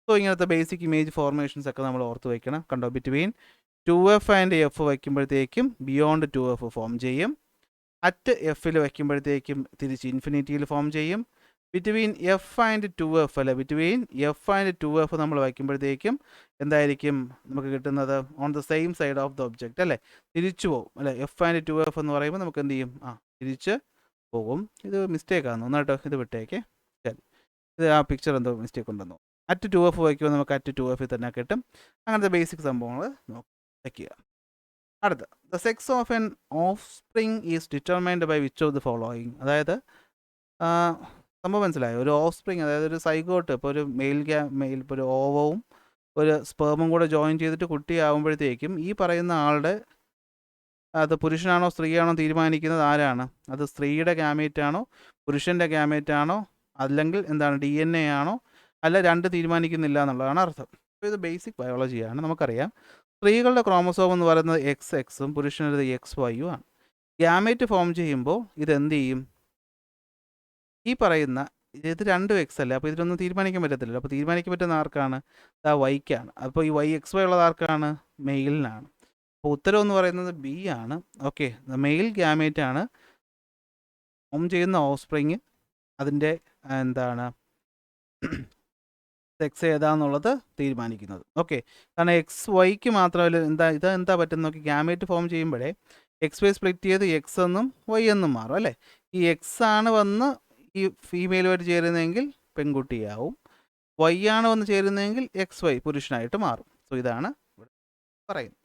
S1: സോ ഇങ്ങനത്തെ ബേസിക് ഇമേജ് ഫോർമേഷൻസ് ഒക്കെ നമ്മൾ ഓർത്ത് വയ്ക്കണം. കണ്ടോ, ബിറ്റ്വീൻ 2F ആൻഡ് F വയ്ക്കുമ്പോഴത്തേക്കും ബിയോണ്ട് 2F ഫോം ചെയ്യും. അറ്റ് എഫിൽ വയ്ക്കുമ്പോഴത്തേക്കും തിരിച്ച് ഇൻഫിനിറ്റിയിൽ ഫോം ചെയ്യും. ബിറ്റ്വീൻ എഫ് ആൻഡ് 2F അല്ലെ, ബിറ്റ്വീൻ എഫ് ആൻഡ് 2F നമ്മൾ വയ്ക്കുമ്പോഴത്തേക്കും എന്തായിരിക്കും നമുക്ക് കിട്ടുന്നത്, on the same side of the object അല്ലേ, തിരിച്ചു പോകും അല്ലേ. എഫ് ആൻഡ് 2F എന്ന് പറയുമ്പോൾ നമുക്ക് എന്ത് ചെയ്യും, തിരിച്ച് പോകും. ഇത് മിസ്റ്റേക്കാണ് ഒന്നാട്ടോ, ഇത് വിട്ടേക്ക്. ശരി, ഇത് ആ പിക്ചർ എന്തോ മിസ്റ്റേക്ക് ഉണ്ടെന്നോ. അറ്റ് 2F വയ്ക്കുമ്പോൾ നമുക്ക് അറ്റ് 2F തന്നെ കിട്ടും. അങ്ങനത്തെ ബേസിക് സംഭവങ്ങൾ വയ്ക്കുക. അടുത്ത, the sex of an offspring is determined by which of the following. അതായത് സംഭവം മനസ്സിലായോ, ഒരു ഓഫ് സ്പ്രിങ്, അതായത് ഒരു സൈഗോട്ട്, ഇപ്പോൾ ഒരു മെയിൽ ഇപ്പോൾ ഒരു ഓവവും ഒരു സ്പേമും കൂടെ ജോയിൻ ചെയ്തിട്ട് കുട്ടിയാവുമ്പോഴത്തേക്കും ഈ പറയുന്ന ആളുടെ അത് പുരുഷനാണോ സ്ത്രീയാണോ തീരുമാനിക്കുന്നത് ആരാണ്, അത് സ്ത്രീയുടെ ഗാമേറ്റ് ആണോ പുരുഷൻ്റെ ഗാമേറ്റ് ആണോ, അല്ലെങ്കിൽ എന്താണ് DNA ആണോ, അല്ല രണ്ട് തീരുമാനിക്കുന്നില്ല എന്നുള്ളതാണ് അർത്ഥം. അപ്പോൾ ഇത് ബേസിക് ബയോളജിയാണ്, നമുക്കറിയാം. സ്ത്രീകളുടെ ക്രോമസോം എന്ന് പറയുന്നത് XX-ഉം പുരുഷനുള്ളത് XY-യും ആണ്. ഗ്യാമേറ്റ് ഫോം ചെയ്യുമ്പോൾ ഇതെന്ത് ചെയ്യും, ഈ പറയുന്ന ഇത് രണ്ടും X അല്ലേ, അപ്പോൾ ഇതിലൊന്നും തീരുമാനിക്കാൻ പറ്റത്തില്ലല്ലോ. അപ്പോൾ തീരുമാനിക്കാൻ പറ്റുന്ന ആർക്കാണ്, Y-ക്കാണ്. അപ്പോൾ ഈ YXY ഉള്ളത് ആർക്കാണ്, മെയിലിനാണ്. അപ്പോൾ ഉത്തരം എന്ന് പറയുന്നത് B ആണ്. ഓക്കെ, മെയിൽ ഗ്യാമേറ്റ് ആണ് ഫോം ചെയ്യുന്ന ഓഫ് സ്പ്രിങ്, അതിൻ്റെ എന്താണ് സെക്സ് ഏതാന്നുള്ളത് തീരുമാനിക്കുന്നത്. ഓക്കെ, കാരണം XYക്ക് മാത്രമല്ല ഇതെന്താ പറ്റുന്ന നോക്കി, ഗ്യാമേറ്റ് ഫോം ചെയ്യുമ്പോഴേ XY സ്പ്ലിറ്റ് ചെയ്ത് X എന്നും Y എന്നും മാറും അല്ലേ. ഈ X ആണ് വന്ന് ഈ ഫീമെയിലുമായിട്ട് ചേരുന്നതെങ്കിൽ പെൺകുട്ടിയാവും, Y ആണ് വന്ന് ചേരുന്നതെങ്കിൽ XY പുരുഷനായിട്ട് മാറും. സോ ഇതാണ് ഇവിടെ പറയുന്നത്.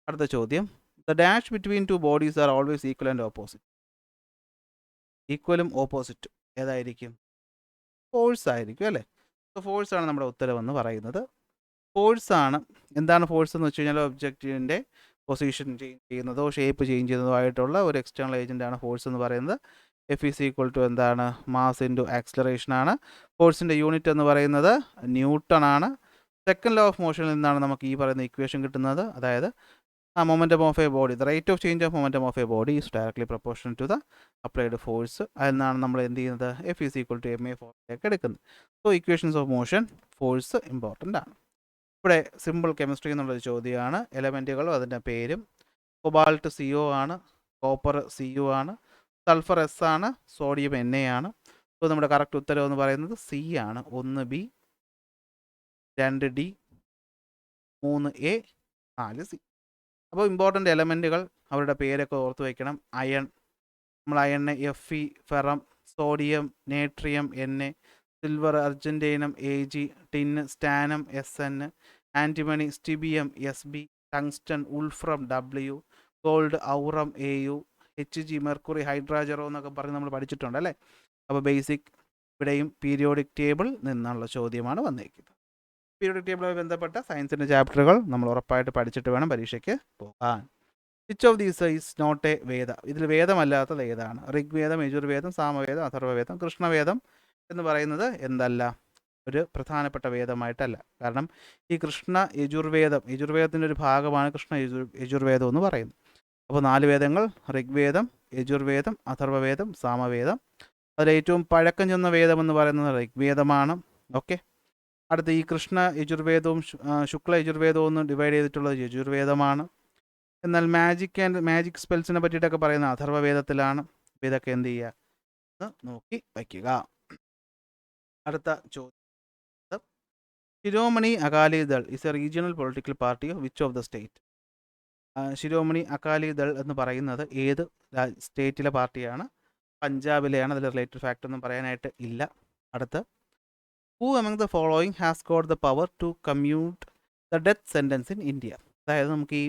S1: അടുത്ത ചോദ്യം, the dash between two bodies are always equal and opposite. ഈക്വലും ഓപ്പോസിറ്റും ഏതായിരിക്കും, ഫോഴ്സ് ആയിരിക്കും അല്ലേ. സോ ഫോഴ്സ് ആണ് നമ്മുടെ ഉത്തരവെന്ന് പറയുന്നത്. ഫോഴ്സ് ആണ്. എന്താണ് ഫോഴ്സ് എന്ന് വെച്ച് കഴിഞ്ഞാൽ ഒബ്ജക്റ്റിൻ്റെ പൊസിഷൻ ചേഞ്ച് ചെയ്യുന്നതോ ഷേപ്പ് ചേഞ്ച് ചെയ്യുന്നതോ ആയിട്ടുള്ള ഒരു എക്സ്റ്റേണൽ ഏജൻ്റാണ് ഫോഴ്സ് എന്ന് പറയുന്നത്. F ഈസ് ഈക്വൽ ടു എന്താണ്, മാസ് ഇൻറ്റു ആക്സിലറേഷൻ ആണ്. ഫോഴ്സിൻ്റെ യൂണിറ്റ് എന്ന് പറയുന്നത് ന്യൂട്ടൺ ആണ്. സെക്കൻഡ് ലോ ഓഫ് മോഷനിൽ നിന്നാണ് നമുക്ക് ഈ പറയുന്ന ഇക്വേഷൻ കിട്ടുന്നത്. അതായത് momentum of a body, the rate of change of momentum of a body is directly proportional to the applied force. അതിനാണ് നമ്മൾ എന്ത് ചെയ്യുന്നത്, F is equal to ma ഫോർമുലയൊക്കെ എടുക്കുന്നത്. So equations of motion, force important ആണ്. ഇവിടെ simple chemistry എന്നുള്ളൊരു ചോദ്യമാണ്. എലമെൻറ്റുകളും അതിൻ്റെ പേരും. കൊബാൾട്ട് CO ആണ്, കോപ്പർ Cu ആണ്, സൾഫർ S ആണ്, സോഡിയം Na ആണ്. അപ്പോൾ നമ്മുടെ കറക്റ്റ് ഉത്തരം എന്ന് പറയുന്നത് C ആണ്. 1B, 2D, 3A, 4C. അപ്പോൾ ഇമ്പോർട്ടൻ്റ് എലമെൻറ്റുകൾ അവരുടെ പേരൊക്കെ ഓർത്ത് വയ്ക്കണം. അയൺ, നമ്മൾ അയണിനെ Fe, ferrum, sodium, natrium Na, silver argentum Ag, tin stannum Sn, antimony stibium Sb, tungsten wolfram W, gold aurum Au, HG mercury ഹൈഡ്രാജറോ എന്നൊക്കെ പറഞ്ഞ് നമ്മൾ പഠിച്ചിട്ടുണ്ട് അല്ലേ. അപ്പോൾ ബേസിക് ഇവിടെയും പീരിയോഡിക് ടേബിൾ നിന്നുള്ള ചോദ്യമാണ് വന്നിരിക്കുന്നത്. പീരിയോഡിക് ടേബിളുമായി ബന്ധപ്പെട്ട സയൻസിൻ്റെ ചാപ്റ്ററുകൾ നമ്മൾ ഉറപ്പായിട്ട് പഠിച്ചിട്ട് വേണം പരീക്ഷയ്ക്ക് പോകാൻ. Which of these is not a Veda? ഇതിൽ വേദമല്ലാത്തത് ഏതാണ്? ഋഗ്വേദം, യജുർവേദം, സാമവേദം, അഥർവവേദം. കൃഷ്ണവേദം എന്ന് പറയുന്നത് എന്തല്ല, ഒരു പ്രധാനപ്പെട്ട വേദമായിട്ടല്ല. കാരണം ഈ കൃഷ്ണ യജുർവേദത്തിൻ്റെ ഒരു ഭാഗമാണ് കൃഷ്ണ യജുർവേദം എന്ന് പറയുന്നത്. അപ്പോൾ 4 വേദങ്ങൾ: ഋഗ്വേദം, യജുർവേദം, അഥർവവേദം, സാമവേദം. അതിൽ ഏറ്റവും പഴക്കം ചെന്ന വേദം എന്ന് പറയുന്നത് ഋഗ്വേദമാണ്. ഓക്കെ. അടുത്ത് ഈ കൃഷ്ണ യജുർവേദവും ശുക്ല യജുർവേദവും ഒന്ന് ഡിവൈഡ് ചെയ്തിട്ടുള്ളത് യജുർവേദമാണ്. എന്നാൽ മാജിക് സ്പെൽസിനെ പറ്റിയിട്ടൊക്കെ പറയുന്ന അഥർവവേദത്തിലാണ്. അപ്പോൾ ഇതൊക്കെ എന്ത് ചെയ്യുക എന്ന് നോക്കി വയ്ക്കുക. അടുത്ത ചോദ്യം, Shiromani Akali Dal is a regional political party of which of the state? Shiromani Akali Dal എന്ന് പറയുന്നത് ഏത് സ്റ്റേറ്റിലെ പാർട്ടിയാണ്? പഞ്ചാബിലെയാണ്. അതിൽ റിലേറ്റഡ് ഫാക്ട് ഒന്നും പറയാനായിട്ട് ഇല്ല. അടുത്ത്, who among the following has got the power to commute the death sentence in India? അതായത് നമുക്ക് ഈ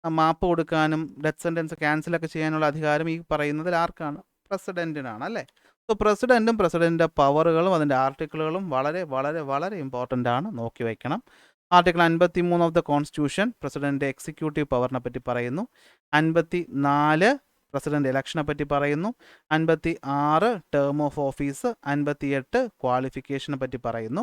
S1: മാപ്പ് കൊടുക്കാനും ഡെത്ത് സെൻറ്റൻസ് ക്യാൻസലൊക്കെ ചെയ്യാനുള്ള അധികാരം ഈ പറയുന്നതിൽ ആർക്കാണ്? പ്രസിഡൻറ്റിനാണ് അല്ലേ. സോ പ്രസിഡൻറ്റിൻ്റെ പവറുകളും അതിൻ്റെ ആർട്ടിക്കിളുകളും വളരെ വളരെ വളരെ ഇമ്പോർട്ടൻ്റ് ആണ്, നോക്കി വയ്ക്കണം. Article 53 of the constitution president executive പവറിനെ പറ്റി പറയുന്നു. 54 പ്രസിഡന്റ് ഇലക്ഷനെ പറ്റി പറയുന്നു. 56 ടേം ഓഫ് ഓഫീസ്. 58 ക്വാളിഫിക്കേഷനെ പറ്റി പറയുന്നു.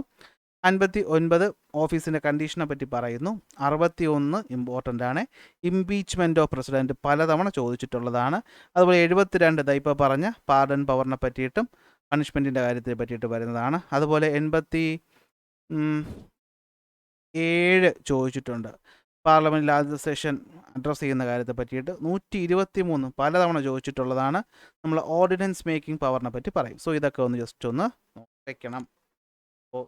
S1: 59 ഓഫീസിൻ്റെ കണ്ടീഷനെ പറ്റി പറയുന്നു. 61 ഇമ്പോർട്ടൻ്റ് ആണ്, ഇംപീച്ച്മെൻറ്റ് ഓഫ് പ്രസിഡൻറ്റ് പലതവണ ചോദിച്ചിട്ടുള്ളതാണ്. അതുപോലെ 72 ഇപ്പോൾ പറഞ്ഞ പാർഡൻ പവറിനെ പറ്റിയിട്ടും പണിഷ്മെൻറ്റിൻ്റെ കാര്യത്തെ പറ്റിയിട്ട് വരുന്നതാണ്. അതുപോലെ 87 ചോദിച്ചിട്ടുണ്ട്, പാർലമെൻറ്റിൽ ആദ്യത്തെ സെഷൻ അഡ്രസ്സ് ചെയ്യുന്ന കാര്യത്തെ പറ്റിയിട്ട്. 123 പലതവണ ചോദിച്ചിട്ടുള്ളതാണ്. നമ്മൾ ഓർഡിനൻസ് മേക്കിംഗ് പവറിനെ പറ്റി പറയും. സോ ഇതൊക്കെ ഒന്ന് ജസ്റ്റ് ഒന്ന് വയ്ക്കണം. അപ്പോൾ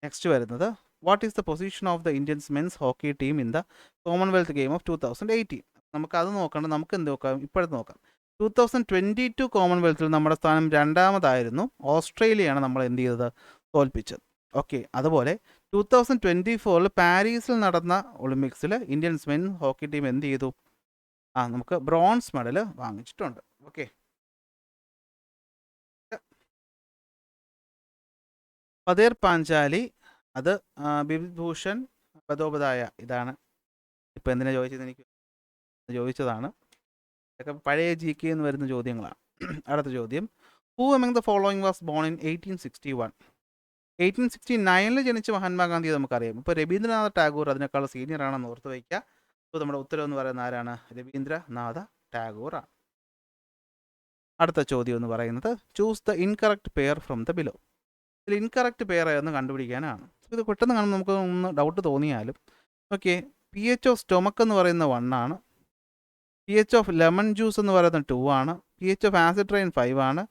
S1: നെക്സ്റ്റ് വരുന്നത്, what is the position of the Indian men's hockey team in the Commonwealth game of 2018? നമുക്കത് നോക്കണ്ട, നമുക്ക് എന്ത് നോക്കാം, ഇപ്പോഴത്തെ നോക്കാം. 2022 കോമൺവെൽത്തിൽ നമ്മുടെ സ്ഥാനം 2ാമതായിരുന്നു. ഓസ്ട്രേലിയയാണ് നമ്മൾ എന്ത് ചെയ്തത്, തോൽപ്പിച്ചത്. ഓക്കെ. അതുപോലെ 2024 പാരീസിൽ നടന്ന ഒളിമ്പിക്സിൽ ഇന്ത്യൻ മെൻസ് ഹോക്കി ടീം എന്ത് ചെയ്തു? നമുക്ക് ബ്രോൺസ് മെഡൽ വാങ്ങിച്ചിട്ടുണ്ട്. ഓക്കെ. പതേർ പാഞ്ചാലി, അത് ബിഭൂഷൺ ബദോബദായ. ഇതാണ് ഇപ്പോൾ എന്തിനാ ചോദിച്ചത്, എനിക്ക് ചോദിച്ചതാണ്. ഇതൊക്കെ പഴയ GK എന്ന് വരുന്ന ചോദ്യങ്ങളാണ്. അടുത്ത ചോദ്യം, who among the following was born in 1861? 1869 ജനിച്ച മഹാത്മാഗാന്ധി നമുക്കറിയാം. ഇപ്പോൾ രവീന്ദ്രനാഥ ടാഗോർ അതിനേക്കാൾ സീനിയർ ആണെന്ന് ഓർത്ത് വയ്ക്കുക. അപ്പോൾ നമ്മുടെ ഉത്തരം എന്ന് പറയുന്ന ആരാണ്? രവീന്ദ്രനാഥ ടാഗോർ ആണ്. അടുത്ത ചോദ്യം എന്ന് പറയുന്നത്, choose the incorrect pair from the below. ഇതിൽ ഇൻകറക്റ്റ് പെയർ എന്ന് കണ്ടുപിടിക്കാനാണ്. ഇത് പെട്ടെന്ന് കാണുമ്പോൾ നമുക്ക് ഒന്ന് ഡൗട്ട് തോന്നിയാലും, ഓക്കെ, pH ഓഫ് സ്റ്റൊമക്ക് എന്ന് പറയുന്ന 1 ആണ്. pH ഓഫ് ലെമൺ ജ്യൂസ് എന്ന് പറയുന്നത് 2 ആണ്. pH ഓഫ് ആസിഡ് റെയിൻ 5 ആണ്.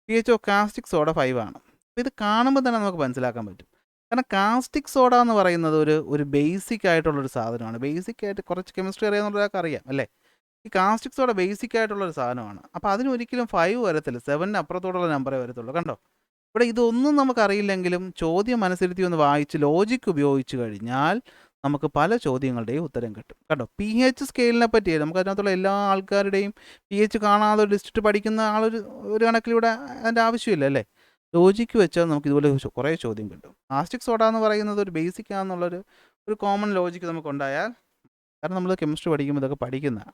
S1: pH ഓഫ് കാസ്റ്റിക് സോഡ 5 ആണ്. അപ്പോൾ ഇത് കാണുമ്പോൾ തന്നെ നമുക്ക് മനസ്സിലാക്കാൻ പറ്റും. കാരണം കാസ്റ്റിക് സോഡ എന്ന് പറയുന്നത് ഒരു ബേസിക് ആയിട്ടുള്ളൊരു സാധനമാണ്. ബേസിക് ആയിട്ട് കുറച്ച് കെമിസ്ട്രി അറിയാവുന്ന ഒരാൾക്ക് അറിയാം അല്ലേ. ഈ കാസ്റ്റിക് സോഡ ബേസിക് ആയിട്ടുള്ളൊരു സാധനമാണ്. അപ്പോൾ അതിനൊരിക്കലും 5 വരത്തില്ല, 7 അപ്പുറത്തോടുള്ള നമ്പറേ വരത്തുള്ളൂ. കണ്ടോ, ഇവിടെ ഇതൊന്നും നമുക്കറിയില്ലെങ്കിലും ചോദ്യം മനസ്സിരുത്തി ഒന്ന് വായിച്ച് ലോജിക്ക് ഉപയോഗിച്ച് കഴിഞ്ഞാൽ നമുക്ക് പല ചോദ്യങ്ങളുടെയും ഉത്തരം കിട്ടും. കണ്ടോ, pH സ്കെയിലിനെ പറ്റി നമുക്ക് അതിനകത്തുള്ള എല്ലാ ആൾക്കാരുടെയും pH കാണാതെ ഒരു ലിസ്റ്റ് പഠിക്കുന്ന ഒരു കണക്കിലൂടെ അതിൻ്റെ ആവശ്യമില്ല അല്ലേ. ലോജിക്ക് വെച്ചാൽ നമുക്ക് ഇതുപോലെ കുറേ ചോദ്യം കിട്ടും. കാസ്റ്റിക് സോഡ എന്ന് പറയുന്നത് ഒരു ബേസിക് ആണെന്നുള്ളൊരു കോമൺ ലോജിക്ക് നമുക്കുണ്ടായാൽ, കാരണം നമ്മൾ കെമിസ്ട്രി പഠിക്കുമ്പോൾ ഇതൊക്കെ പഠിക്കുന്നതാണ്.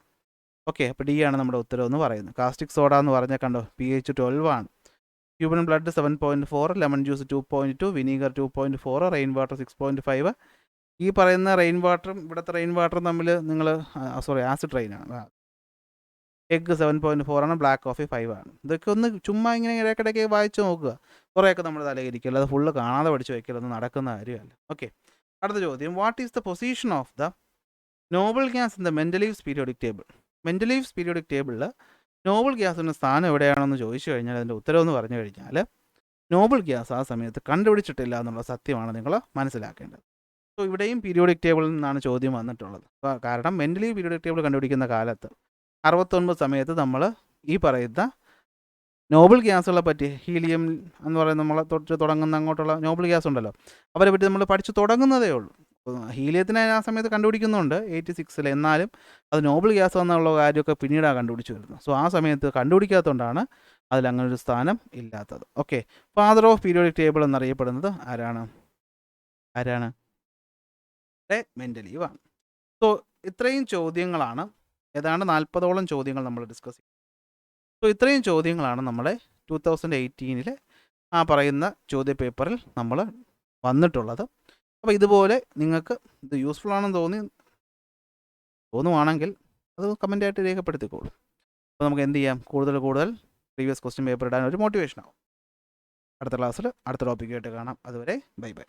S1: ഓക്കെ. അപ്പോൾ D ആണ് നമ്മുടെ ഉത്തരം എന്ന് പറയുന്നത്. കാസ്റ്റിക് സോഡ എന്ന് പറഞ്ഞാൽ കണ്ടോ, pH 12 ആണ്. Human blood 7.4, lemon juice 2.2, vinegar 2.4, rain water 6.5. ഈ പറയുന്ന റെയിൻ വാട്ടറും ഇവിടുത്തെ റെയിൻ വാട്ടറും തമ്മിൽ നിങ്ങൾ ആസിഡ് റെയിനാണ്. എഗ്ഗ് 7.4 ആണ്, ബ്ലാക്ക് കോഫി 5 ആണ്. ഇതൊക്കെ ഒന്ന് ചുമ്മാ ഇങ്ങനെ ഇടയ്ക്കിടയ്ക്ക് വായിച്ച് നോക്കുക. കുറേയൊക്കെ നമ്മൾ തലയിരിക്കില്ല, അത് ഫുള്ള് കാണാതെ പഠിച്ച് വയ്ക്കലൊന്നും നടക്കുന്ന കാര്യമല്ല. ഓക്കെ. അടുത്ത ചോദ്യം, what is the position of the noble gas in the Mendeleev's periodic table? Mendeleev's periodic ടേബിളിൽ നോബൽ ഗ്യാസിൻ്റെ സ്ഥാനം എവിടെയാണെന്ന് ചോദിച്ചു കഴിഞ്ഞാൽ അതിൻ്റെ ഉത്തരവെന്ന് പറഞ്ഞു കഴിഞ്ഞാൽ, നോബൽ ഗ്യാസ് ആ സമയത്ത് കണ്ടുപിടിച്ചിട്ടില്ല എന്നുള്ള സത്യമാണ് നിങ്ങൾ മനസ്സിലാക്കേണ്ടത്. സോ ഇവിടെയും പീരിയോഡിക് ടേബിളിൽ നിന്നാണ് ചോദ്യം വന്നിട്ടുള്ളത്. കാരണം മെൻ്റലീവ് പീരിയോഡിക് ടേബിൾ കണ്ടുപിടിക്കുന്ന കാലത്ത് 69 സമയത്ത് നമ്മൾ ഈ പറയുന്ന നോബൽ ഗ്യാസുകളെ പറ്റി, ഹീലിയം എന്ന് പറയുന്ന നമ്മളെ തൊട്ട് തുടങ്ങുന്ന അങ്ങോട്ടുള്ള നോബൽ ഗ്യാസ് ഉണ്ടല്ലോ, അവരെ പറ്റി നമ്മൾ പഠിച്ചു തുടങ്ങുന്നതേ ഉള്ളൂ. ഹീലിയത്തിന് ആ സമയത്ത് കണ്ടുപിടിക്കുന്നുണ്ട് 86 എന്നാലും അത് നോബിൾ ഗ്യാസ് എന്നുള്ള കാര്യമൊക്കെ പിന്നീടാണ് കണ്ടുപിടിച്ച് വരുന്നത്. സോ ആ സമയത്ത് കണ്ടുപിടിക്കാത്തതുകൊണ്ടാണ് അതിലങ്ങനെ ഒരു സ്ഥാനം ഇല്ലാത്തത്. Okay, father of periodic table എന്നറിയപ്പെടുന്നത് ആരാണ്? മെൻഡലീവ് ആണ്. സോ ഇത്രയും ചോദ്യങ്ങളാണ്, ഏതാണ്ട് 40ഓളം ചോദ്യങ്ങൾ നമ്മൾ ഡിസ്കസ് ചെയ്യും. സോ ഇത്രയും ചോദ്യങ്ങളാണ് നമ്മുടെ 2018 ആ പറയുന്ന ചോദ്യ പേപ്പറിൽ നമ്മൾ വന്നിട്ടുള്ളത്. അപ്പോൾ ഇതുപോലെ നിങ്ങൾക്ക് ഇത് യൂസ്ഫുൾ ആണെന്ന് തോന്നുവാണെങ്കിൽ അത് കമൻ്റായിട്ട് രേഖപ്പെടുത്തിക്കോളൂ. അപ്പോൾ നമുക്ക് എന്ത് ചെയ്യാം, കൂടുതൽ പ്രീവിയസ് ക്വസ്റ്റ്യൻ പേപ്പർ ഇടാൻ ഒരു മോട്ടിവേഷൻ ആവും. അടുത്ത ക്ലാസ്സിൽ അടുത്ത ടോപ്പിക്കായിട്ട് കാണാം. അതുവരെ ബൈ ബൈ.